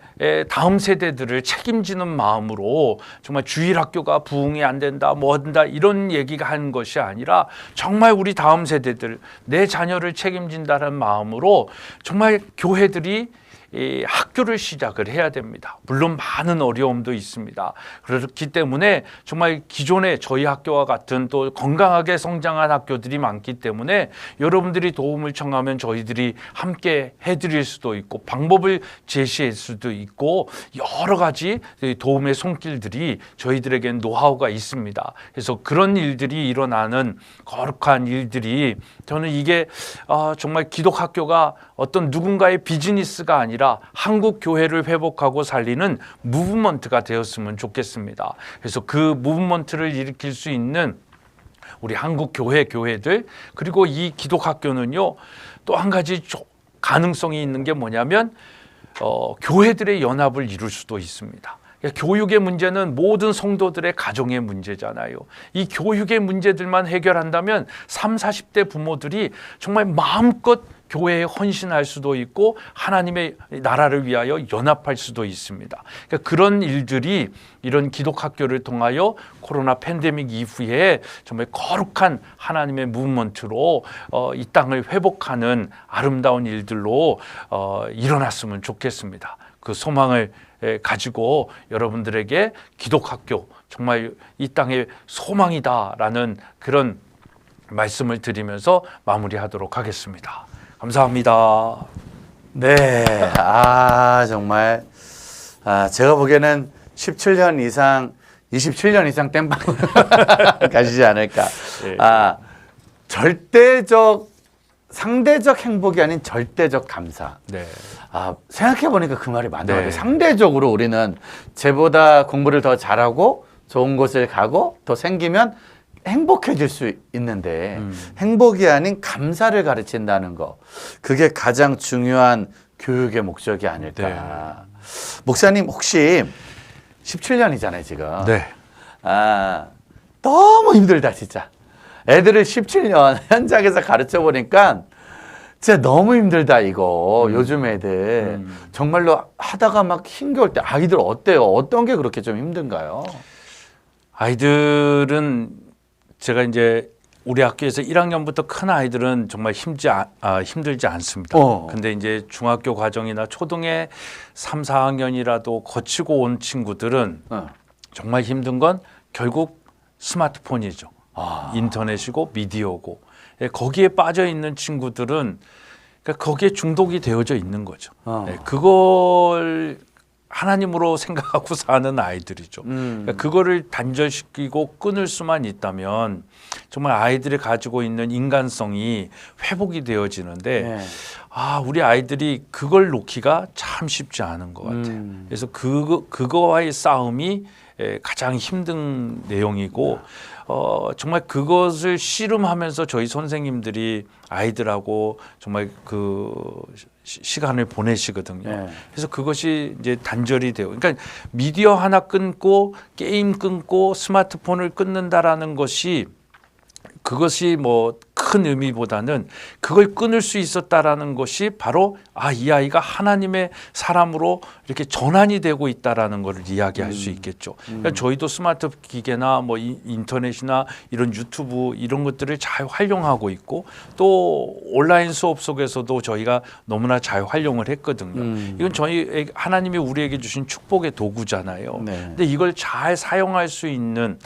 다음 세대들을 책임지는 마음으로 정말 주일학교가 부흥이 안 된다, 뭐 한다 이런 얘기가 하는 것이 아니라 정말 우리 다음 세대들, 내 자녀를 책임진다는 마음으로 정말 교회들이 이 학교를 시작을 해야 됩니다. 물론 많은 어려움도 있습니다. 그렇기 때문에 정말 기존의 저희 학교와 같은 또 건강하게 성장한 학교들이 많기 때문에 여러분들이 도움을 청하면 저희들이 함께 해드릴 수도 있고 방법을 제시할 수도 있고 여러 가지 도움의 손길들이 저희들에겐 노하우가 있습니다. 그래서 그런 일들이 일어나는 거룩한 일들이 저는 이게 정말 기독학교가 어떤 누군가의 비즈니스가 아니라 한국 교회를 회복하고 살리는 무브먼트가 되었으면 좋겠습니다. 그래서 그 무브먼트를 일으킬 수 있는 우리 한국 교회들 그리고 이 기독학교는요 또 한 가지 가능성이 있는 게 뭐냐면 교회들의 연합을 이룰 수도 있습니다. 교육의 문제는 모든 성도들의 가정의 문제잖아요. 이 교육의 문제들만 해결한다면 30, 40대 부모들이 정말 마음껏 교회에 헌신할 수도 있고 하나님의 나라를 위하여 연합할 수도 있습니다. 그러니까 그런 일들이 이런 기독학교를 통하여 코로나 팬데믹 이후에 정말 거룩한 하나님의 무브먼트로 이 땅을 회복하는 아름다운 일들로 일어났으면 좋겠습니다. 그 소망을 가지고 여러분들에게 기독학교 정말 이 땅의 소망이다라는 그런 말씀을 드리면서 마무리하도록 하겠습니다. 감사합니다. 네, 정말 제가 보기에는 17년 이상, 27년 이상 땜빵 가시지 않을까. 네. 상대적 행복이 아닌 절대적 감사. 네. 생각해보니까 그 말이 맞는 것 같아요. 네. 상대적으로 우리는 쟤보다 공부를 더 잘하고 좋은 곳을 가고 더 생기면 행복해질 수 있는데 행복이 아닌 감사를 가르친다는 거. 그게 가장 중요한 교육의 목적이 아닐까. 네. 목사님 혹시 17년이잖아요 지금. 네. 너무 힘들다 진짜. 애들을 17년 현장에서 가르쳐 보니까 진짜 너무 힘들다 이거. 요즘 애들 정말로 하다가 막 힘겨울 때 아이들 어때요? 어떤 게 그렇게 좀 힘든가요? 아이들은 제가 이제 우리 학교에서 1학년부터 큰 아이들은 정말 힘들지 않습니다. 근데 이제 중학교 과정이나 초등의 3, 4학년이라도 거치고 온 친구들은 정말 힘든 건 결국 스마트폰이죠. 인터넷이고 미디어고 거기에 빠져 있는 친구들은 그러니까 거기에 중독이 되어져 있는 거죠. 그걸 하나님으로 생각하고 사는 아이들이죠. 그러니까 그거를 단절시키고 끊을 수만 있다면 정말 아이들이 가지고 있는 인간성이 회복이 되어지는데 네. 우리 아이들이 그걸 놓기가 참 쉽지 않은 것 같아요. 그래서 그거와의 싸움이 가장 힘든 내용이고 정말 그것을 씨름하면서 저희 선생님들이 아이들하고 정말 그 시간을 보내시거든요. 네. 그래서 그것이 이제 단절이 돼요. 그러니까 미디어 하나 끊고 게임 끊고 스마트폰을 끊는다라는 것이 그것이 뭐 큰 의미보다는 그걸 끊을 수 있었다라는 것이 바로 이 아이가 하나님의 사람으로 이렇게 전환이 되고 있다라는 것을 이야기할 수 있겠죠. 그러니까 저희도 스마트 기계나 뭐 인터넷이나 이런 유튜브 이런 것들을 잘 활용하고 있고 또 온라인 수업 속에서도 저희가 너무나 잘 활용을 했거든요. 이건 저희 하나님이 우리에게 주신 축복의 도구잖아요. 네. 근데 이걸 잘 사용할 수 있는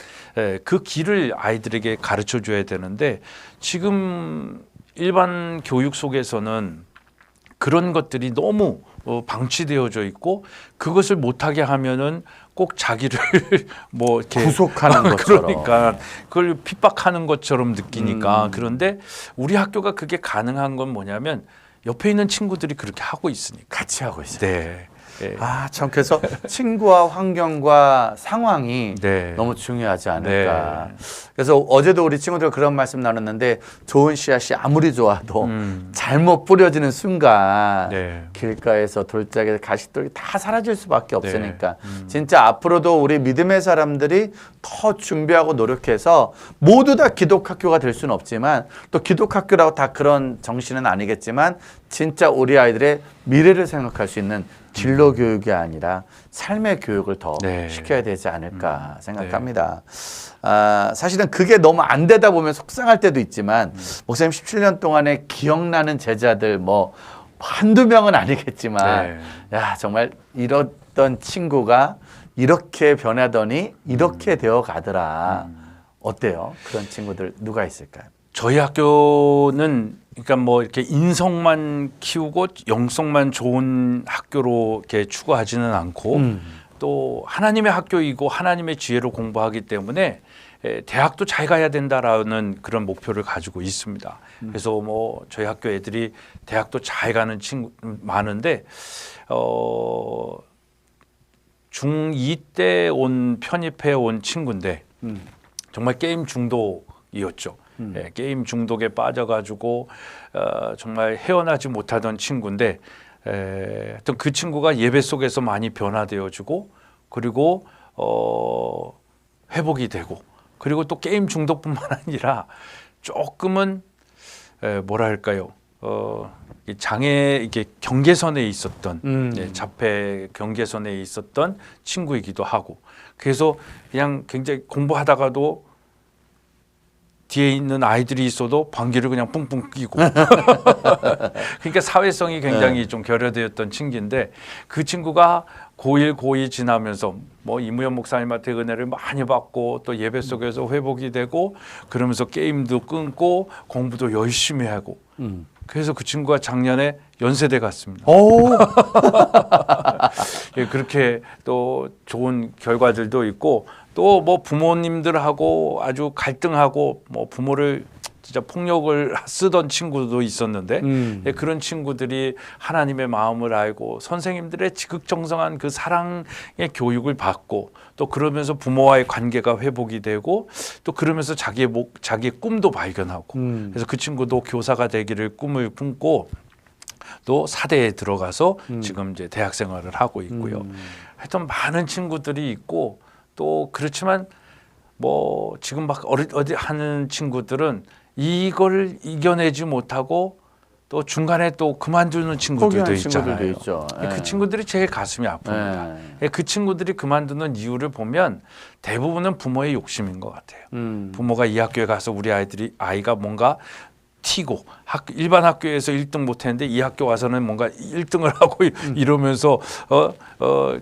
그 길을 아이들에게 가르쳐 줘야 되는데 지금 일반 교육 속에서는 그런 것들이 너무 방치되어져 있고 그것을 못하게 하면은 꼭 자기를 뭐 이렇게 구속하는 것처럼. 그러니까 그걸 핍박하는 것처럼 느끼니까 그런데 우리 학교가 그게 가능한 건 뭐냐면 옆에 있는 친구들이 그렇게 하고 있으니까 같이 하고 있어요. 네. 네. 참 그래서 친구와 환경과 상황이 네. 너무 중요하지 않을까. 그래서 어제도 우리 친구들 그런 말씀 나눴는데 좋은 씨앗이 아무리 좋아도 잘못 뿌려지는 순간 네. 길가에서 돌짝에서 가시돌이 다 사라질 수밖에 없으니까 진짜 앞으로도 우리 믿음의 사람들이 더 준비하고 노력해서 모두 다 기독학교가 될 수는 없지만 또 기독학교라고 다 그런 정신은 아니겠지만 진짜 우리 아이들의 미래를 생각할 수 있는 진로 교육이 아니라 삶의 교육을 더 네. 시켜야 되지 않을까 생각합니다. 사실은 그게 너무 안 되다 보면 속상할 때도 있지만 목사님 17년 동안에 기억나는 제자들 뭐 한두 명은 아니겠지만 야 정말 이랬던 친구가 이렇게 변하더니 이렇게 되어 가더라. 어때요? 그런 친구들 누가 있을까요? 저희 학교는 그러니까 뭐 이렇게 인성만 키우고 영성만 좋은 학교로 이렇게 추구하지는 않고 또 하나님의 학교이고 하나님의 지혜로 공부하기 때문에 대학도 잘 가야 된다라는 그런 목표를 가지고 있습니다. 그래서 뭐 저희 학교 애들이 대학도 잘 가는 친구 많은데 중2 때 편입해 온 친구인데 정말 게임 중독이었죠. 게임 중독에 빠져가지고 정말 헤어나지 못하던 친구인데 하여튼 그 친구가 예배 속에서 많이 변화되어지고 그리고 회복이 되고 그리고 또 게임 중독뿐만 아니라 조금은 뭐랄까요 장애 이게 경계선에 있었던 자폐 경계선에 있었던 친구이기도 하고 그래서 그냥 굉장히 공부하다가도 뒤에 있는 아이들이 있어도 방귀를 그냥 뿡뿡 끼고 그러니까 사회성이 굉장히 좀 결여되었던 친구인데 그 친구가 고1, 고2 지나면서 뭐 이무현 목사님한테 은혜를 많이 받고 또 예배 속에서 회복이 되고 그러면서 게임도 끊고 공부도 열심히 하고 그래서 그 친구가 작년에 연세대 갔습니다. 예, 그렇게 또 좋은 결과들도 있고 또 뭐 부모님들하고 아주 갈등하고 뭐 부모를 진짜 폭력을 쓰던 친구도 있었는데 예, 그런 친구들이 하나님의 마음을 알고 선생님들의 지극정성한 그 사랑의 교육을 받고 또 그러면서 부모와의 관계가 회복이 되고 또 그러면서 자기의 꿈도 발견하고 그래서 그 친구도 교사가 되기를 꿈을 품고 또 사대에 들어가서 지금 이제 대학 생활을 하고 있고요. 하여튼 많은 친구들이 있고 또 그렇지만 뭐 지금 막 어디 하는 친구들은 이걸 이겨내지 못하고 또 중간에 또 그만두는 친구들도 있잖아요. 있죠. 그 친구들이 제일 가슴이 아픕니다. 그 친구들이 그만두는 이유를 보면 대부분은 부모의 욕심인 것 같아요. 부모가 이 학교에 가서 우리 아이가 뭔가 튀고 일반 학교에서 1등 못했는데 이 학교 와서는 뭔가 1등을 하고 이러면서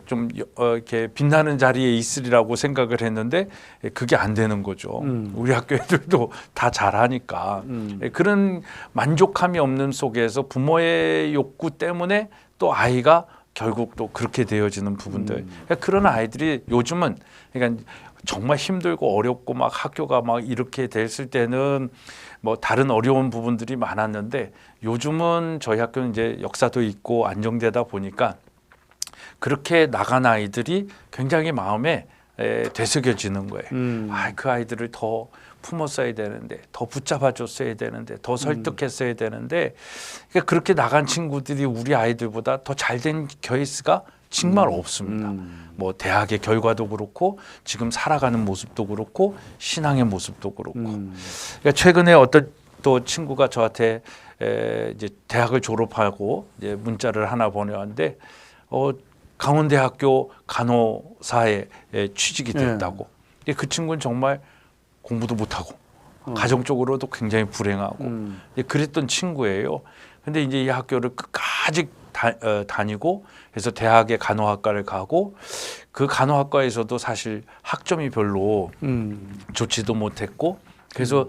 좀 이렇게 빛나는 자리에 있으리라고 생각을 했는데 그게 안 되는 거죠. 우리 학교 애들도 다 잘하니까 그런 만족함이 없는 속에서 부모의 욕구 때문에 또 아이가 결국 또 그렇게 되어지는 부분들. 그러니까 그런 아이들이 요즘은 그러니까 정말 힘들고 어렵고 막 학교가 막 이렇게 됐을 때는 뭐 다른 어려운 부분들이 많았는데 요즘은 저희 학교는 이제 역사도 있고 안정되다 보니까 그렇게 나간 아이들이 굉장히 마음에 되새겨지는 거예요. 그 아이들을 더 품었어야 되는데, 더 붙잡아줬어야 되는데, 더 설득했어야 되는데, 그러니까 그렇게 나간 친구들이 우리 아이들보다 더 잘된 케이스가 정말 없습니다. 뭐 대학의 결과도 그렇고, 지금 살아가는 모습도 그렇고, 신앙의 모습도 그렇고. 그러니까 최근에 어떤 또 친구가 저한테 이제 대학을 졸업하고 이제 문자를 하나 보내왔는데, 강원대학교 간호사에 취직이 됐다고. 그 친구는 정말 공부도 못하고 가정적으로도 굉장히 불행하고 그랬던 친구예요. 근데 이제 이 학교를 끝까지 다니고 그래서 대학의 간호학과를 가고 그 간호학과에서도 사실 학점이 별로 좋지도 못했고 그래서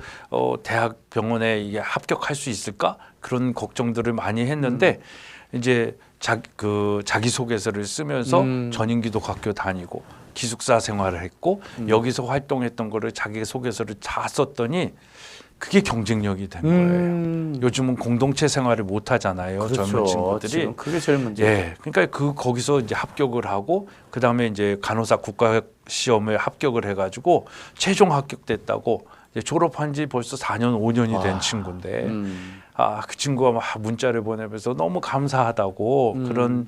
대학 병원에 이게 합격할 수 있을까 그런 걱정들을 많이 했는데 이제 자기소개서를 쓰면서 전인기독학교 다니고 기숙사 생활을 했고 여기서 활동했던 거를 자기소개서를 다 썼더니 그게 경쟁력이 된 거예요. 요즘은 공동체 생활을 못 하잖아요. 그렇죠. 젊은 친구들이. 지금 그게 제일 문제예요. 예. 그러니까 거기서 이제 합격을 하고 그다음에 이제 간호사 국가 시험에 합격을 해 가지고 최종 합격됐다고 이제 졸업한 지 벌써 4년, 5년이 된 친구인데 그 친구가 막 문자를 보내면서 너무 감사하다고 그런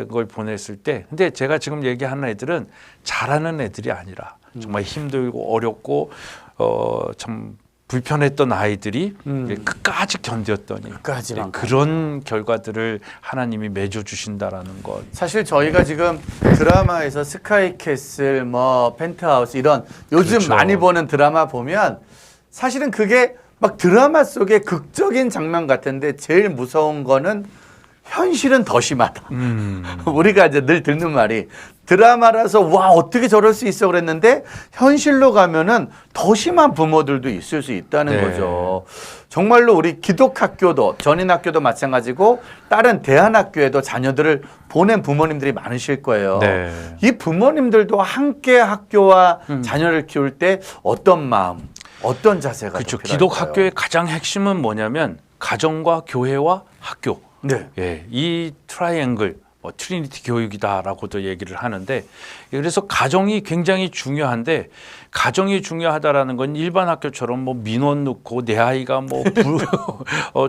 걸 보냈을 때 근데 제가 지금 얘기하는 애들은 잘하는 애들이 아니라 정말 힘들고 어렵고 참 불편했던 아이들이 끝까지 견뎠더니 그런 결과들을 하나님이 맺어주신다라는 것. 사실 저희가 지금 드라마에서 스카이캐슬, 뭐 펜트하우스 이런 요즘 그렇죠. 많이 보는 드라마 보면 사실은 그게 막 드라마 속의 극적인 장면 같은데 제일 무서운 거는 현실은 더 심하다. 우리가 이제 늘 듣는 말이 드라마라서 와 어떻게 저럴 수 있어 그랬는데 현실로 가면은 더 심한 부모들도 있을 수 있다는 거죠. 정말로 우리 기독학교도 전인학교도 마찬가지고 다른 대안학교에도 자녀들을 보낸 부모님들이 많으실 거예요. 네. 이 부모님들도 함께 학교와 자녀를 키울 때 어떤 마음, 어떤 자세가 그렇죠. 필요할까요? 기독학교의 가장 핵심은 뭐냐면 가정과 교회와 학교. 네. 예, 이 트라이앵글 트리니티 교육이다라고도 얘기를 하는데 그래서 가정이 굉장히 중요한데 가정이 중요하다라는 건 일반 학교처럼 뭐 민원 넣고 내 아이가 뭐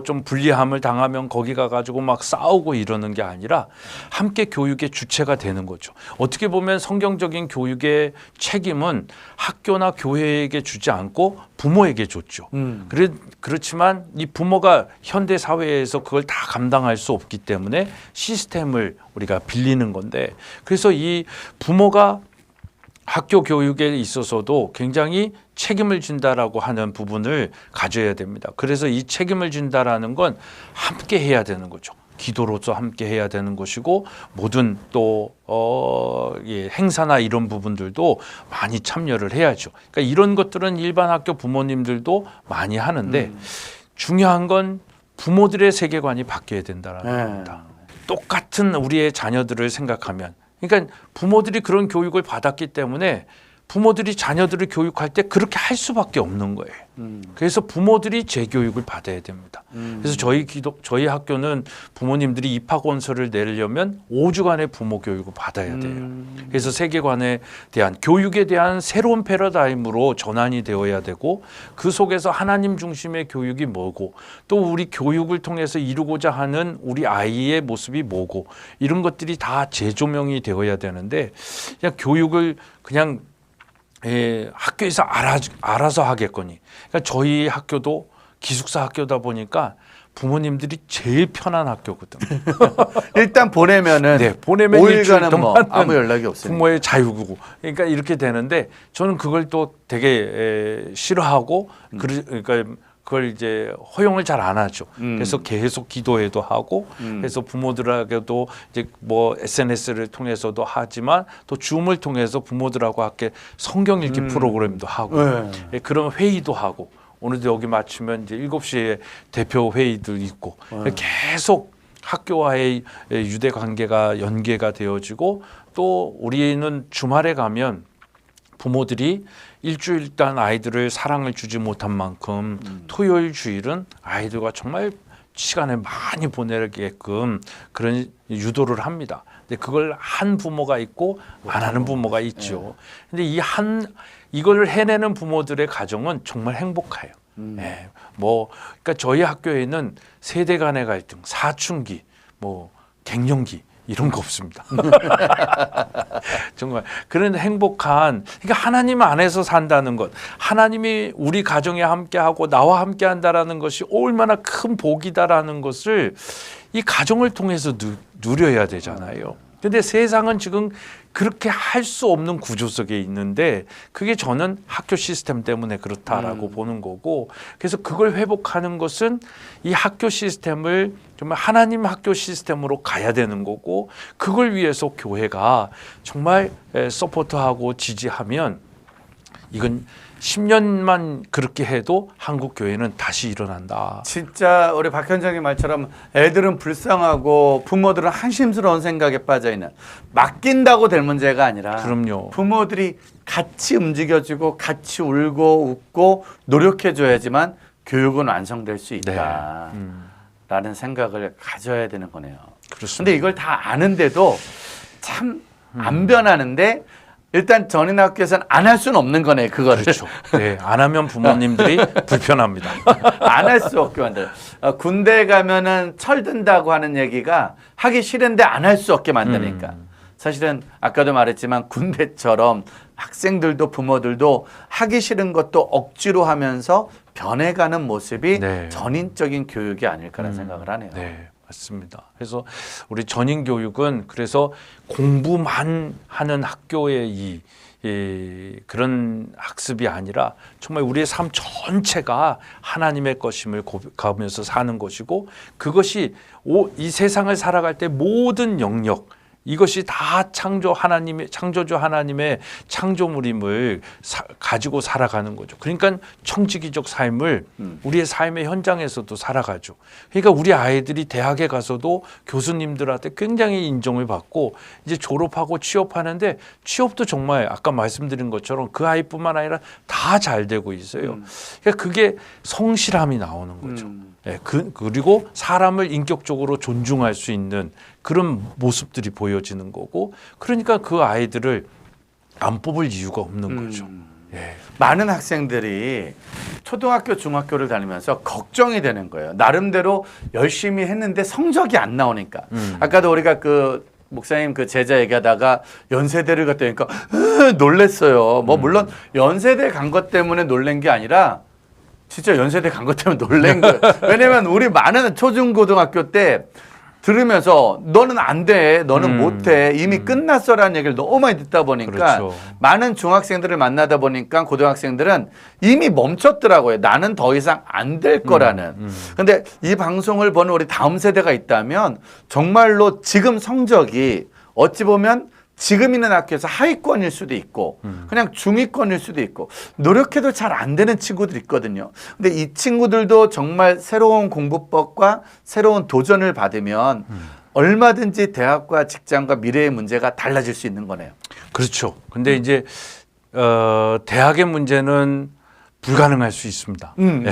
좀 불리함을 당하면 거기 가가지고 막 싸우고 이러는 게 아니라 함께 교육의 주체가 되는 거죠. 어떻게 보면 성경적인 교육의 책임은 학교나 교회에게 주지 않고 부모에게 줬죠. 그렇지만 이 부모가 현대 사회에서 그걸 다 감당할 수 없기 때문에 시스템을 우리가 빌리는 건데 그래서 이 부모가 학교 교육에 있어서도 굉장히 책임을 진다라고 하는 부분을 가져야 됩니다. 그래서 이 책임을 진다라는 건 함께 해야 되는 거죠. 기도로서 함께 해야 되는 것이고 모든 또 행사나 이런 부분들도 많이 참여를 해야죠. 그러니까 이런 것들은 일반 학교 부모님들도 많이 하는데 중요한 건 부모들의 세계관이 바뀌어야 된다라는 겁니다. 똑같은 우리의 자녀들을 생각하면 그러니까 부모들이 그런 교육을 받았기 때문에 부모들이 자녀들을 교육할 때 그렇게 할 수밖에 없는 거예요. 그래서 부모들이 재교육을 받아야 됩니다. 그래서 저희 학교는 부모님들이 입학원서를 내려면 5주간의 부모 교육을 받아야 돼요. 그래서 세계관에 대한 교육에 대한 새로운 패러다임으로 전환이 되어야 되고 그 속에서 하나님 중심의 교육이 뭐고 또 우리 교육을 통해서 이루고자 하는 우리 아이의 모습이 뭐고 이런 것들이 다 재조명이 되어야 되는데 그냥 교육을 그냥 학교에서 알아서 하겠거니. 그러니까 저희 학교도 기숙사 학교다 보니까 부모님들이 제일 편한 학교거든요. 일단 보내면은 네, 보내면 5일간은 뭐 아무 연락이 없으니까. 부모의 자유고 그러니까 이렇게 되는데 저는 그걸 또 되게 싫어하고 그러니까 그걸 이제 허용을 잘 안 하죠. 그래서 계속 기도회도 하고 그래서 부모들에게도 이제 뭐 SNS를 통해서도 하지만 또 줌을 통해서 부모들하고 함께 성경 읽기 프로그램도 하고 그런 회의도 하고 오늘도 여기 마치면 이제 7시에 대표 회의도 있고 계속 학교와의 유대 관계가 연계가 되어지고 또 우리는 주말에 가면 부모들이 일주일 동안 아이들을 사랑을 주지 못한 만큼 토요일 주일은 아이들과 정말 시간을 많이 보내게끔 그런 유도를 합니다. 근데 그걸 한 부모가 있고 안 하는 부모가 있죠. 근데 이걸 해내는 부모들의 가정은 정말 행복해요. 예, 그러니까 저희 학교에는 세대 간의 갈등, 사춘기, 갱년기 이런 거 없습니다. 정말 그런 행복한, 그러니까 하나님 안에서 산다는 것, 하나님이 우리 가정에 함께하고 나와 함께한다라는 것이 얼마나 큰 복이다라는 것을 이 가정을 통해서 누려야 되잖아요. 근데 세상은 지금 그렇게 할 수 없는 구조 속에 있는데 그게 저는 학교 시스템 때문에 그렇다라고 보는 거고, 그래서 그걸 회복하는 것은 이 학교 시스템을 정말 하나님 학교 시스템으로 가야 되는 거고, 그걸 위해서 교회가 정말 서포트하고 지지하면 이건 10년만 그렇게 해도 한국 교회는 다시 일어난다. 진짜 우리 박 현장님 말처럼 애들은 불쌍하고 부모들은 한심스러운 생각에 빠져있는, 맡긴다고 될 문제가 아니라 그럼요. 부모들이 같이 움직여주고 같이 울고 웃고 노력해줘야지만 교육은 완성될 수 있다. 네. 라는 생각을 가져야 되는 거네요. 그렇습니다. 근데 이걸 다 아는데도 참 안 변하는데 일단 전인학교에서는 안 할 수는 없는 거네, 그거를. 그렇죠. 네, 안 하면 부모님들이 불편합니다. 안 할 수 없게 만들어. 군대 가면은 철든다고 하는 얘기가 하기 싫은데 안 할 수 없게 만드니까. 사실은 아까도 말했지만 군대처럼 학생들도 부모들도 하기 싫은 것도 억지로 하면서 변해가는 모습이 네. 전인적인 교육이 아닐까라는 생각을 하네요. 네, 맞습니다. 그래서 우리 전인 교육은 그래서 공부만 하는 학교의 그런 학습이 아니라 정말 우리의 삶 전체가 하나님의 것임을 고백하면서 사는 것이고, 그것이 이 세상을 살아갈 때 모든 영역, 이것이 다 창조주 하나님의 창조물임을 가지고 살아가는 거죠. 그러니까 청지기적 삶을 우리의 삶의 현장에서도 살아가죠. 그러니까 우리 아이들이 대학에 가서도 교수님들한테 굉장히 인정을 받고 이제 졸업하고 취업하는데, 취업도 정말 아까 말씀드린 것처럼 그 아이뿐만 아니라 다 잘 되고 있어요. 그러니까 그게 성실함이 나오는 거죠. 네, 그리고 사람을 인격적으로 존중할 수 있는 그런 모습들이 보여지는 거고, 그러니까 그 아이들을 안 뽑을 이유가 없는 거죠. 예. 많은 학생들이 초등학교, 중학교를 다니면서 걱정이 되는 거예요. 나름대로 열심히 했는데 성적이 안 나오니까. 아까도 우리가 목사님 제자 얘기하다가 연세대를 갔다니까 놀랬어요. 물론 연세대 간 것 때문에 놀란 게 아니라 진짜 연세대 간 것 때문에 놀란 거예요. 왜냐면 우리 많은 초중고등학교 때 들으면서 너는 안 돼, 너는 못 해, 이미 끝났어라는 얘기를 너무 많이 듣다 보니까 그렇죠. 많은 중학생들을 만나다 보니까 고등학생들은 이미 멈췄더라고요. 나는 더 이상 안 될 거라는. 근데 이 방송을 보는 우리 다음 세대가 있다면 정말로 지금 성적이 어찌 보면 지금 있는 학교에서 하위권일 수도 있고 그냥 중위권일 수도 있고 노력해도 잘 안 되는 친구들 있거든요. 근데 이 친구들도 정말 새로운 공부법과 새로운 도전을 받으면 얼마든지 대학과 직장과 미래의 문제가 달라질 수 있는 거네요. 그렇죠. 근데 이제 대학의 문제는 불가능할 수 있습니다. 네.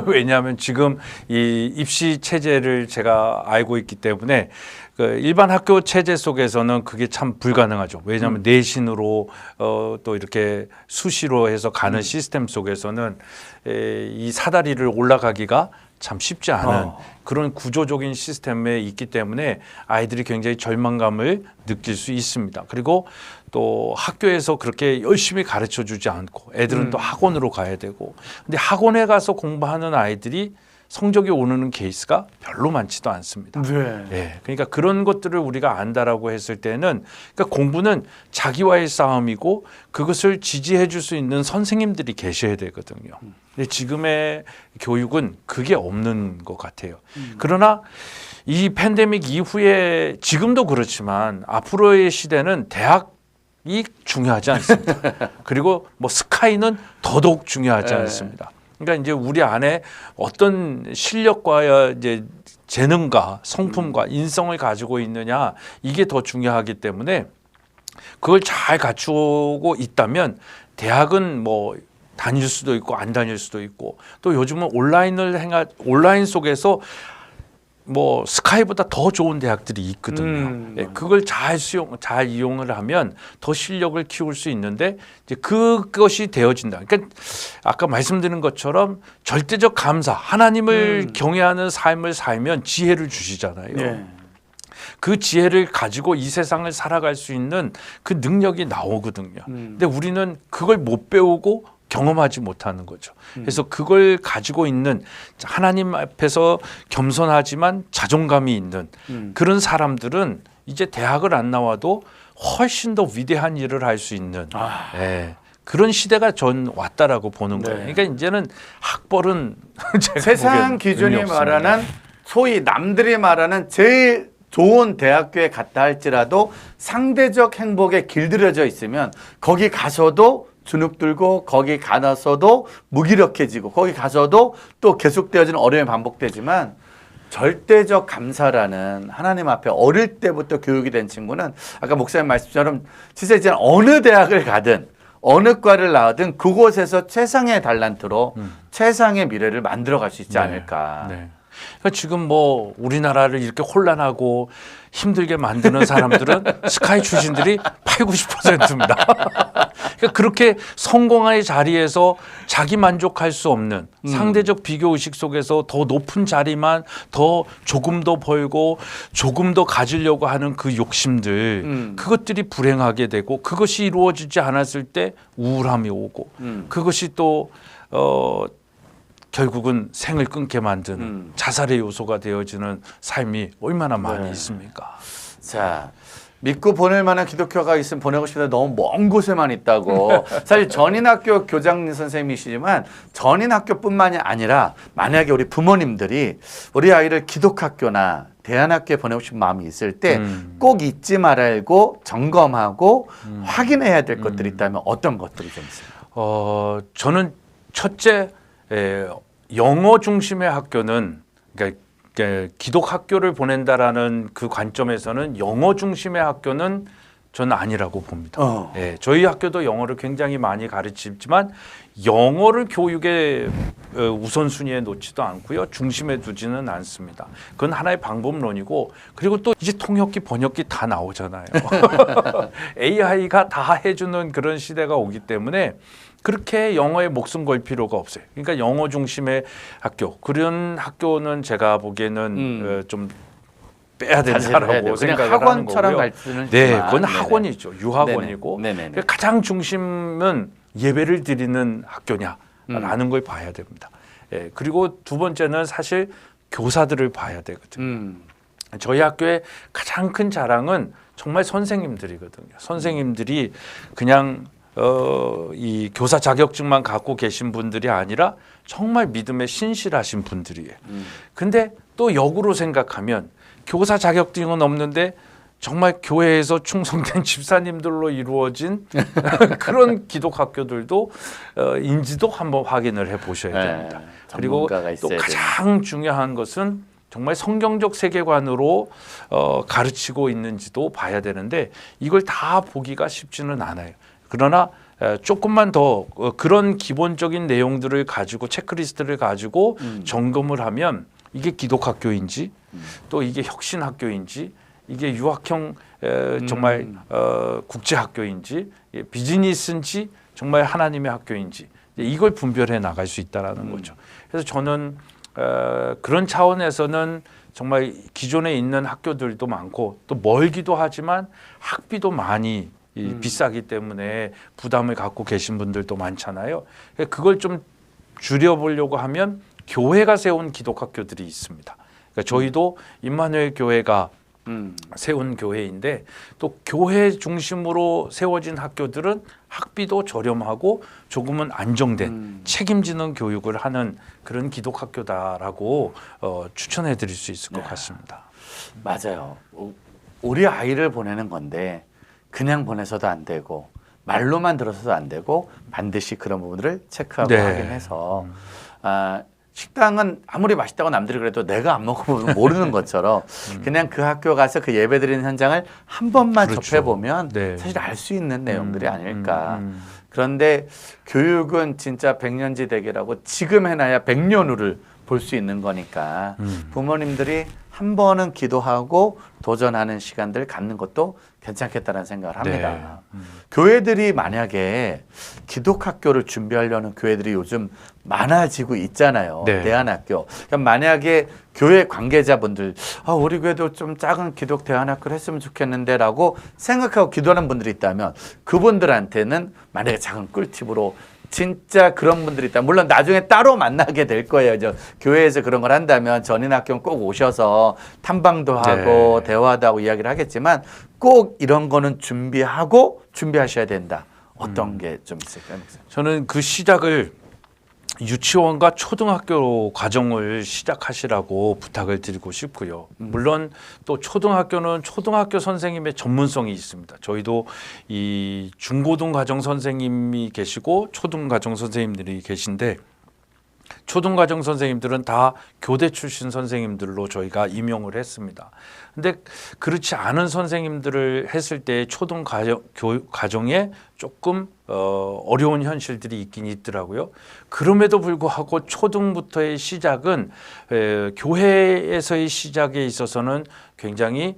왜냐하면 지금 이 입시 체제를 제가 알고 있기 때문에 일반 학교 체제 속에서는 그게 참 불가능하죠. 왜냐하면 내신으로 또 이렇게 수시로 해서 가는 시스템 속에서는 이 사다리를 올라가기가 참 쉽지 않은 그런 구조적인 시스템에 있기 때문에 아이들이 굉장히 절망감을 느낄 수 있습니다. 그리고 또 학교에서 그렇게 열심히 가르쳐 주지 않고 애들은 또 학원으로 가야 되고, 근데 학원에 가서 공부하는 아이들이 성적이 오르는 케이스가 별로 많지도 않습니다. 네. 예, 그러니까 그런 것들을 우리가 안다라고 했을 때는, 그러니까 공부는 자기와의 싸움이고 그것을 지지해 줄 수 있는 선생님들이 계셔야 되거든요. 근데 지금의 교육은 그게 없는 것 같아요. 그러나 이 팬데믹 이후에 지금도 그렇지만 앞으로의 시대는 대학이 중요하지 않습니다. 그리고 스카이는 더더욱 중요하지 않습니다. 그러니까 이제 우리 안에 어떤 실력과 이제 재능과 성품과 인성을 가지고 있느냐 이게 더 중요하기 때문에 그걸 잘 갖추고 있다면 대학은 뭐 다닐 수도 있고 안 다닐 수도 있고 또 요즘은 온라인 속에서 뭐 스카이보다 더 좋은 대학들이 있거든요. 예, 그걸 잘 이용을 하면 더 실력을 키울 수 있는데 이제 그것이 되어진다. 그러니까 아까 말씀드린 것처럼 절대적 감사, 하나님을 경외하는 삶을 살면 지혜를 주시잖아요. 네. 그 지혜를 가지고 이 세상을 살아갈 수 있는 그 능력이 나오거든요. 근데 우리는 그걸 못 배우고 경험하지 못하는 거죠. 그래서 그걸 가지고 있는 하나님 앞에서 겸손하지만 자존감이 있는 그런 사람들은 이제 대학을 안 나와도 훨씬 더 위대한 일을 할 수 있는 그런 시대가 전 왔다라고 보는 거예요. 그러니까 이제는 학벌은 제가 세상 기준이 말하는 소위 남들이 말하는 제일 좋은 대학교에 갔다 할지라도 상대적 행복에 길들여져 있으면 거기 가서도 주눅 들고 거기 가서도 무기력해지고 거기 가서도 또 계속되어지는 어려움이 반복되지만 절대적 감사라는 하나님 앞에 어릴 때부터 교육이 된 친구는 아까 목사님 말씀처럼 진짜 이제 어느 대학을 가든 어느 과를 나오든 그곳에서 최상의 달란트로 최상의 미래를 만들어갈 수 있지 않을까. 네. 그러니까 지금 뭐 우리나라를 이렇게 혼란하고 힘들게 만드는 사람들은 스카이 출신들이 80~90%입니다. 그러니까 그렇게 성공의 자리에서 자기 만족할 수 없는 상대적 비교 의식 속에서 더 높은 자리만 더 조금 더 벌고 조금 더 가지려고 하는 그 욕심들 그것들이 불행하게 되고 그것이 이루어지지 않았을 때 우울함이 오고 그것이 또 결국은 생을 끊게 만드는 자살의 요소가 되어지는 삶이 얼마나 많이 있습니까? 자, 믿고 보낼 만한 기독교가 있으면 보내고 싶은데 너무 먼 곳에만 있다고. 사실 전인학교 교장 선생님이시지만 전인학교뿐만이 아니라 만약에 우리 부모님들이 우리 아이를 기독학교나 대안학교에 보내고 싶은 마음이 있을 때 꼭 잊지 말고 점검하고 확인해야 될 것들이 있다면 어떤 것들이 좀 있습니까? 저는 첫째 영어 중심의 학교는 그러니까 기독 학교를 보낸다라는 그 관점에서는 영어 중심의 학교는 저는 아니라고 봅니다. 저희 학교도 영어를 굉장히 많이 가르치지만 영어를 교육의 우선순위에 놓지도 않고요. 중심에 두지는 않습니다. 그건 하나의 방법론이고 그리고 또 이제 통역기, 번역기 다 나오잖아요. AI가 다 해주는 그런 시대가 오기 때문에 그렇게 영어에 목숨 걸 필요가 없어요. 그러니까 영어 중심의 학교, 그런 학교는 제가 보기에는 좀 빼야 된다라고 생각을 하는 거고요. 네, 그건 학원이죠. 유학원이고 네네네. 가장 중심은 예배를 드리는 학교냐라는 걸 봐야 됩니다. 그리고 두 번째는 사실 교사들을 봐야 되거든요. 저희 학교의 가장 큰 자랑은 정말 선생님들이거든요. 선생님들이 그냥 이 교사 자격증만 갖고 계신 분들이 아니라 정말 믿음에 신실하신 분들이에요. 근데 또 역으로 생각하면 교사 자격증은 없는데 정말 교회에서 충성된 집사님들로 이루어진 그런 기독학교들도 인지도 한번 확인을 해보셔야 됩니다. 그리고 또 가장 중요한 것은 정말 성경적 세계관으로 가르치고 있는지도 봐야 되는데 이걸 다 보기가 쉽지는 않아요. 그러나 조금만 더 그런 기본적인 내용들을 가지고 체크리스트를 가지고 점검을 하면 이게 기독학교인지 또 이게 혁신학교인지 이게 유학형 정말 국제학교인지 비즈니스인지 정말 하나님의 학교인지 이걸 분별해 나갈 수 있다라는 거죠. 그래서 저는 그런 차원에서는 정말 기존에 있는 학교들도 많고 또 멀기도 하지만 학비도 많이 비싸기 때문에 부담을 갖고 계신 분들도 많잖아요. 그걸 좀 줄여보려고 하면 교회가 세운 기독학교들이 있습니다. 그러니까 저희도 임마누엘 교회가 세운 교회인데 또 교회 중심으로 세워진 학교들은 학비도 저렴하고 조금은 안정된 책임지는 교육을 하는 그런 기독학교다라고 추천해 드릴 수 있을 것 같습니다. 맞아요. 우리 아이를 보내는 건데 그냥 보내서도 안 되고 말로만 들어서도 안 되고 반드시 그런 부분들을 체크하고 확인해서 식당은 아무리 맛있다고 남들이 그래도 내가 안 먹어보면 모르는 것처럼 그냥 그 학교 가서 그 예배드리는 현장을 한 번만 그렇죠. 접해보면 네. 사실 알 수 있는 내용들이 아닐까. 그런데 교육은 진짜 백년지대계라고 지금 해놔야 100년 후를 볼 수 있는 거니까 부모님들이 한 번은 기도하고 도전하는 시간들 갖는 것도 괜찮겠다는 생각을 합니다. 네. 교회들이 만약에 기독학교를 준비하려는 교회들이 요즘 많아지고 있잖아요. 네. 대안학교. 그러니까 만약에 교회 관계자분들 우리 교회도 좀 작은 기독 대안학교를 했으면 좋겠는데 라고 생각하고 기도하는 분들이 있다면 그분들한테는 만약에 작은 꿀팁으로 진짜 그런 분들이 있다. 물론 나중에 따로 만나게 될 거예요. 교회에서 그런 걸 한다면 전인학교는 꼭 오셔서 탐방도 하고 네. 대화도 하고 이야기를 하겠지만 꼭 이런 거는 준비하셔야 된다. 어떤 게 좀 있을까요? 저는 그 시작을 유치원과 초등학교 과정을 시작하시라고 부탁을 드리고 싶고요. 물론 또 초등학교는 초등학교 선생님의 전문성이 있습니다. 저희도 이 중고등 과정 선생님이 계시고 초등 과정 선생님들이 계신데 초등과정 선생님들은 다 교대 출신 선생님들로 저희가 임용을 했습니다. 근데 그렇지 않은 선생님들을 했을 때 초등 과정에 조금 어려운 현실들이 있긴 있더라고요. 그럼에도 불구하고 초등부터의 시작은 교회에서의 시작에 있어서는 굉장히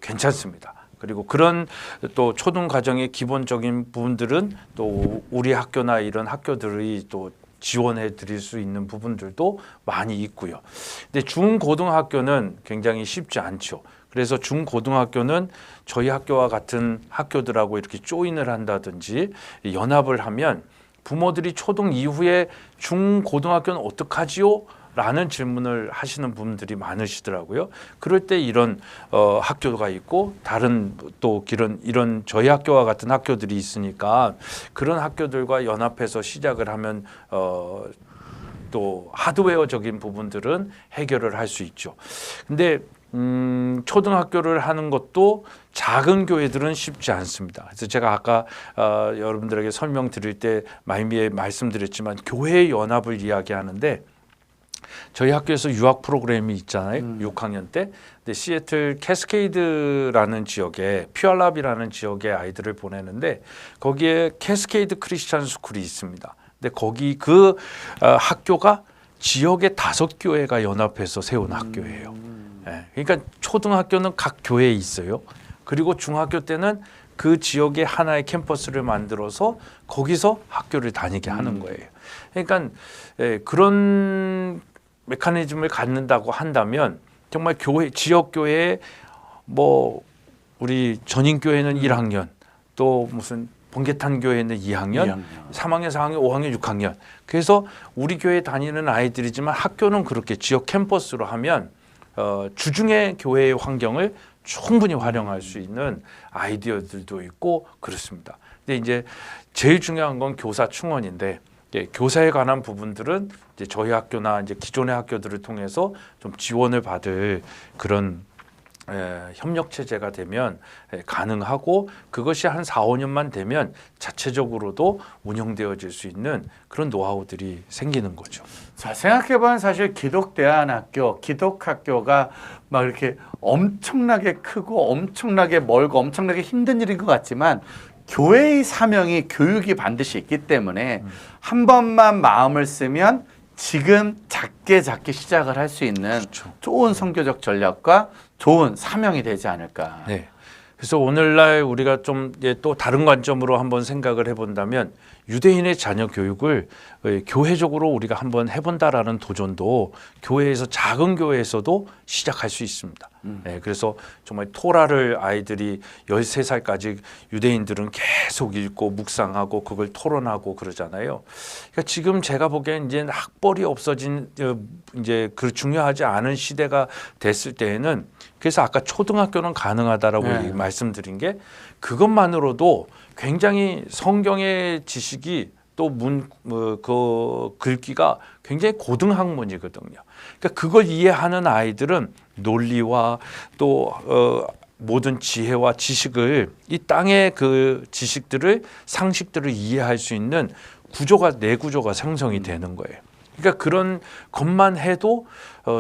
괜찮습니다. 그리고 그런 또 초등 과정의 기본적인 부분들은 또 우리 학교나 이런 학교들이 또 지원해 드릴 수 있는 부분들도 많이 있고요. 근데 중고등학교는 굉장히 쉽지 않죠. 그래서 중고등학교는 저희 학교와 같은 학교들하고 이렇게 조인을 한다든지 연합을 하면 부모들이 초등 이후에 중고등학교는 어떡하지요? 라는 질문을 하시는 분들이 많으시더라고요. 그럴 때 이런 학교가 있고 다른 또 이런 저희 학교와 같은 학교들이 있으니까 그런 학교들과 연합해서 시작을 하면 또 하드웨어적인 부분들은 해결을 할 수 있죠. 근데 초등학교를 하는 것도 작은 교회들은 쉽지 않습니다. 그래서 제가 아까 여러분들에게 설명드릴 때 말미에 말씀드렸지만 교회 연합을 이야기하는데 저희 학교에서 유학 프로그램이 있잖아요. 6학년 때. 근데 시애틀 캐스케이드라는 지역에 퓨얼랍이라는 지역에 아이들을 보내는데 거기에 캐스케이드 크리스찬 스쿨이 있습니다. 근데 거기 그 학교가 지역의 5교회가 연합해서 세운 학교예요. 네. 그러니까 초등학교는 각 교회에 있어요. 그리고 중학교 때는 그 지역의 하나의 캠퍼스를 만들어서 거기서 학교를 다니게 하는 거예요. 그러니까 그런 메커니즘을 갖는다고 한다면 정말 교회 지역 교회에 뭐 우리 전인 교회는 1학년 또 무슨 번개탄 교회는 2학년, 3학년, 4학년, 5학년, 6학년. 그래서 우리 교회 다니는 아이들이지만 학교는 그렇게 지역 캠퍼스로 하면 주중에 교회의 환경을 충분히 활용할 수 있는 아이디어들도 있고 그렇습니다. 근데 이제 제일 중요한 건 교사 충원인데 교사에 관한 부분들은 이제 저희 학교나 이제 기존의 학교들을 통해서 좀 지원을 받을 그런 협력 체제가 되면 가능하고 그것이 한 4, 5년만 되면 자체적으로도 운영되어질 수 있는 그런 노하우들이 생기는 거죠. 자, 생각해보면 사실 기독대안학교, 기독학교가 막 이렇게 엄청나게 크고 엄청나게 멀고 엄청나게 힘든 일인 것 같지만 교회의 사명이 교육이 반드시 있기 때문에 한 번만 마음을 쓰면 지금 작게 시작을 할 수 있는 그렇죠. 좋은 선교적 전략과 좋은 사명이 되지 않을까. 네. 그래서 오늘날 우리가 좀 또 다른 관점으로 한번 생각을 해본다면 유대인의 자녀 교육을 교회적으로 우리가 한번 해본다라는 도전도 교회에서 작은 교회에서도 시작할 수 있습니다. 네, 그래서 정말 토라를 아이들이 13살까지 유대인들은 계속 읽고 묵상하고 그걸 토론하고 그러잖아요. 그러니까 지금 제가 보기엔 이제 학벌이 없어진 이제 그 중요하지 않은 시대가 됐을 때에는 그래서 아까 초등학교는 가능하다라고 말씀드린 게 그것만으로도 굉장히 성경의 지식이 또 그 글귀가 굉장히 고등학문이거든요. 그러니까 그걸 이해하는 아이들은 논리와 또 모든 지혜와 지식을 이 땅의 그 지식들을 상식들을 이해할 수 있는 구조가 내 구조가 생성이 되는 거예요. 그러니까 그런 것만 해도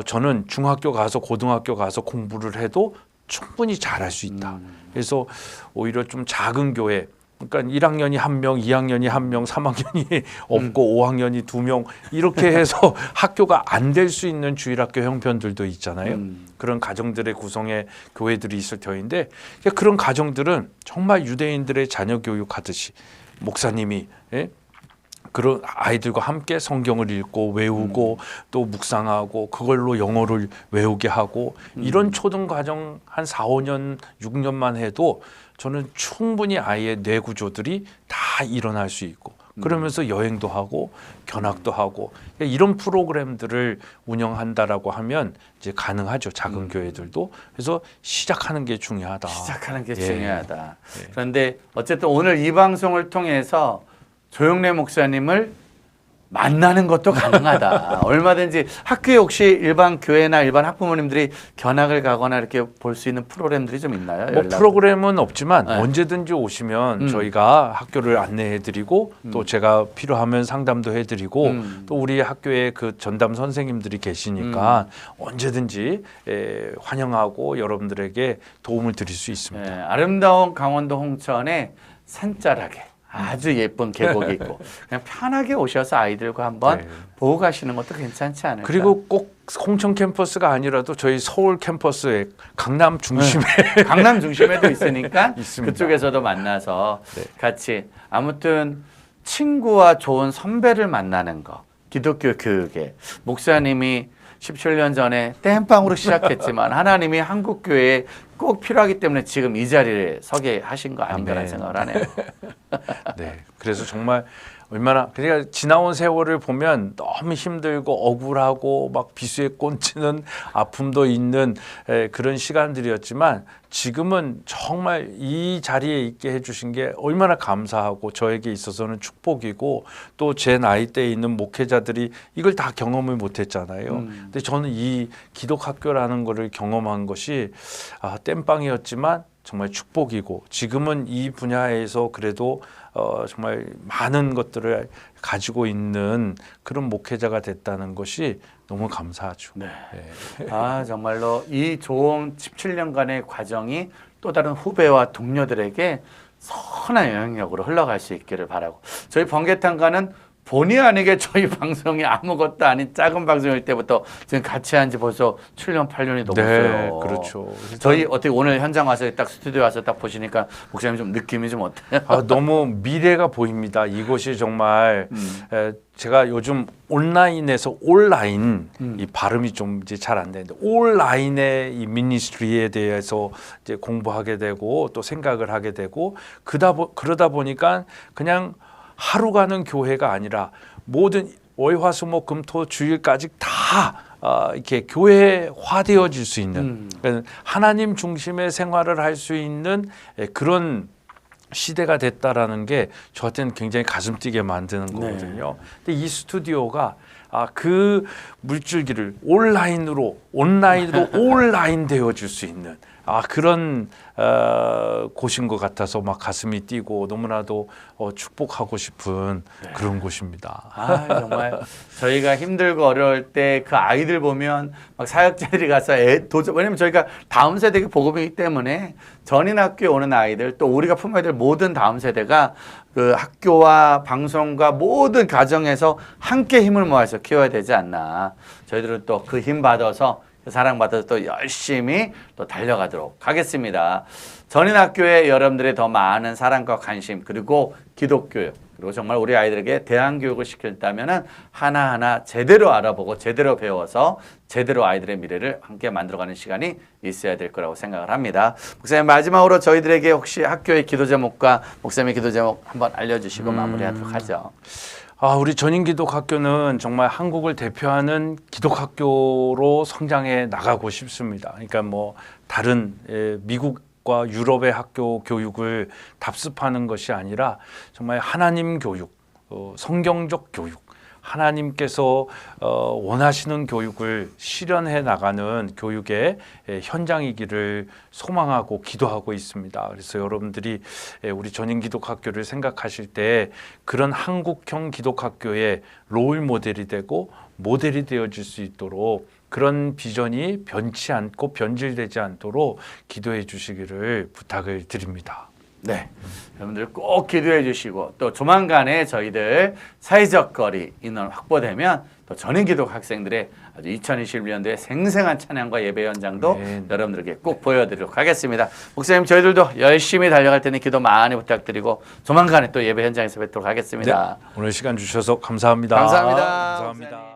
저는 중학교 가서 고등학교 가서 공부를 해도 충분히 잘할 수 있다. 그래서 오히려 좀 작은 교회, 그러니까 1학년이 1명, 2학년이 1명, 3학년이 없고 5학년이 2명 이렇게 해서 학교가 안 될 수 있는 주일학교 형편들도 있잖아요. 그런 가정들의 구성에 교회들이 있을 터인데 그런 가정들은 정말 유대인들의 자녀 교육하듯이 목사님이 그런 아이들과 함께 성경을 읽고 외우고 또 묵상하고 그걸로 영어를 외우게 하고 이런 초등 과정 한 4, 5년, 6년만 해도 저는 충분히 아이의 뇌 구조들이 다 일어날 수 있고 그러면서 여행도 하고 견학도 하고 이런 프로그램들을 운영한다라고 하면 이제 가능하죠. 작은 교회들도. 그래서 시작하는 게 중요하다. 시작하는 게 중요하다. 그런데 어쨌든 오늘 이 방송을 통해서 조영래 목사님을 만나는 것도 가능하다. 얼마든지 학교에 혹시 일반 교회나 일반 학부모님들이 견학을 가거나 이렇게 볼 수 있는 프로그램들이 좀 있나요? 뭐 프로그램은 없지만 네. 언제든지 오시면 저희가 학교를 안내해드리고 또 제가 필요하면 상담도 해드리고 또 우리 학교에 그 전담 선생님들이 계시니까 언제든지 환영하고 여러분들에게 도움을 드릴 수 있습니다. 아름다운 강원도 홍천에 산자락에 아주 예쁜 계곡이 있고 그냥 편하게 오셔서 아이들과 한번 보고 가시는 것도 괜찮지 않을까. 그리고 꼭 홍천 캠퍼스가 아니라도 저희 서울 캠퍼스에 강남 중심에 강남 중심에도 있으니까 있습니다. 그쪽에서도 만나서 같이 아무튼 친구와 좋은 선배를 만나는 거 기독교 교육에 목사님이 17년 전에 땜빵으로 시작했지만 하나님이 한국 교회에 꼭 필요하기 때문에 지금 이 자리에 서게 하신 거 아닌가라는 생각을 하네요. 네, 그래서 정말 얼마나 그러니까 지나온 세월을 보면 너무 힘들고 억울하고 막 비수에 꽂히는 아픔도 있는 그런 시간들이었지만 지금은 정말 이 자리에 있게 해주신 게 얼마나 감사하고 저에게 있어서는 축복이고 또 제 나이대에 있는 목회자들이 이걸 다 경험을 못했잖아요. 근데 저는 이 기독학교라는 거를 경험한 것이 땜빵이었지만 정말 축복이고 지금은 이 분야에서 그래도 정말 많은 것들을 가지고 있는 그런 목회자가 됐다는 것이 너무 감사하죠. 네. 정말로 이 좋은 17년간의 과정이 또 다른 후배와 동료들에게 선한 영향력으로 흘러갈 수 있기를 바라고 저희 번개탄가는 본의 아니게 저희 방송이 아무것도 아닌 작은 방송일 때부터 지금 같이 한 지 벌써 7년, 8년이 넘었어요. 네, 그렇죠. 저희 어떻게 오늘 현장 와서 딱 스튜디오 와서 딱 보시니까 목사님 좀 느낌이 좀 어때요? 너무 미래가 보입니다. 이것이 정말 제가 요즘 온라인에서 온라인 이 발음이 좀 이제 잘 안 되는데 온라인의 이 미니스트리에 대해서 이제 공부하게 되고 또 생각을 하게 되고 그러다 보니까 그냥 하루 가는 교회가 아니라 모든 월화수목금토 주일까지 다 이렇게 교회화되어질 수 있는 하나님 중심의 생활을 할 수 있는 그런 시대가 됐다라는 게 저한테는 굉장히 가슴 뛰게 만드는 거거든요. 근데 이 스튜디오가 그 물줄기를 온라인으로 온라인 되어질 수 있는 그런 곳인 것 같아서 막 가슴이 뛰고 너무나도 축복하고 싶은 그런 곳입니다. 정말 저희가 힘들고 어려울 때 그 아이들 보면 막 사역자들이 가서 왜냐면 저희가 다음 세대가 복음이기 때문에 전인학교에 오는 아이들 또 우리가 품어야 될 모든 다음 세대가 그 학교와 방송과 모든 가정에서 함께 힘을 모아서 키워야 되지 않나. 저희들은 또 그 힘 받아서 사랑받아서 또 열심히 또 달려가도록 하겠습니다. 전인학교에 여러분들의 더 많은 사랑과 관심 그리고 기독교육 그리고 정말 우리 아이들에게 대안교육을 시켰다면 하나하나 제대로 알아보고 제대로 배워서 제대로 아이들의 미래를 함께 만들어가는 시간이 있어야 될 거라고 생각을 합니다. 목사님 마지막으로 저희들에게 혹시 학교의 기도 제목과 목사님의 기도 제목 한번 알려주시고 마무리하도록 하죠. 우리 전인기독학교는 정말 한국을 대표하는 기독학교로 성장해 나가고 싶습니다. 그러니까 뭐 다른 미국과 유럽의 학교 교육을 답습하는 것이 아니라 정말 하나님 교육, 성경적 교육, 하나님께서 원하시는 교육을 실현해 나가는 교육의 현장이기를 소망하고 기도하고 있습니다. 그래서 여러분들이 우리 전인기독학교를 생각하실 때 그런 한국형 기독학교의 롤 모델이 되고 모델이 되어질 수 있도록 그런 비전이 변치 않고 변질되지 않도록 기도해 주시기를 부탁을 드립니다. 네, 여러분들 꼭 기도해 주시고 또 조만간에 저희들 사회적 거리 인원 확보되면 또 전인기독 학생들의 아주 2021년도에 생생한 찬양과 예배 현장도 여러분들에게 꼭 보여드리도록 하겠습니다. 목사님 저희들도 열심히 달려갈 테니 기도 많이 부탁드리고 조만간에 또 예배 현장에서 뵙도록 하겠습니다. 네, 오늘 시간 주셔서 감사합니다. 감사합니다. 감사합니다.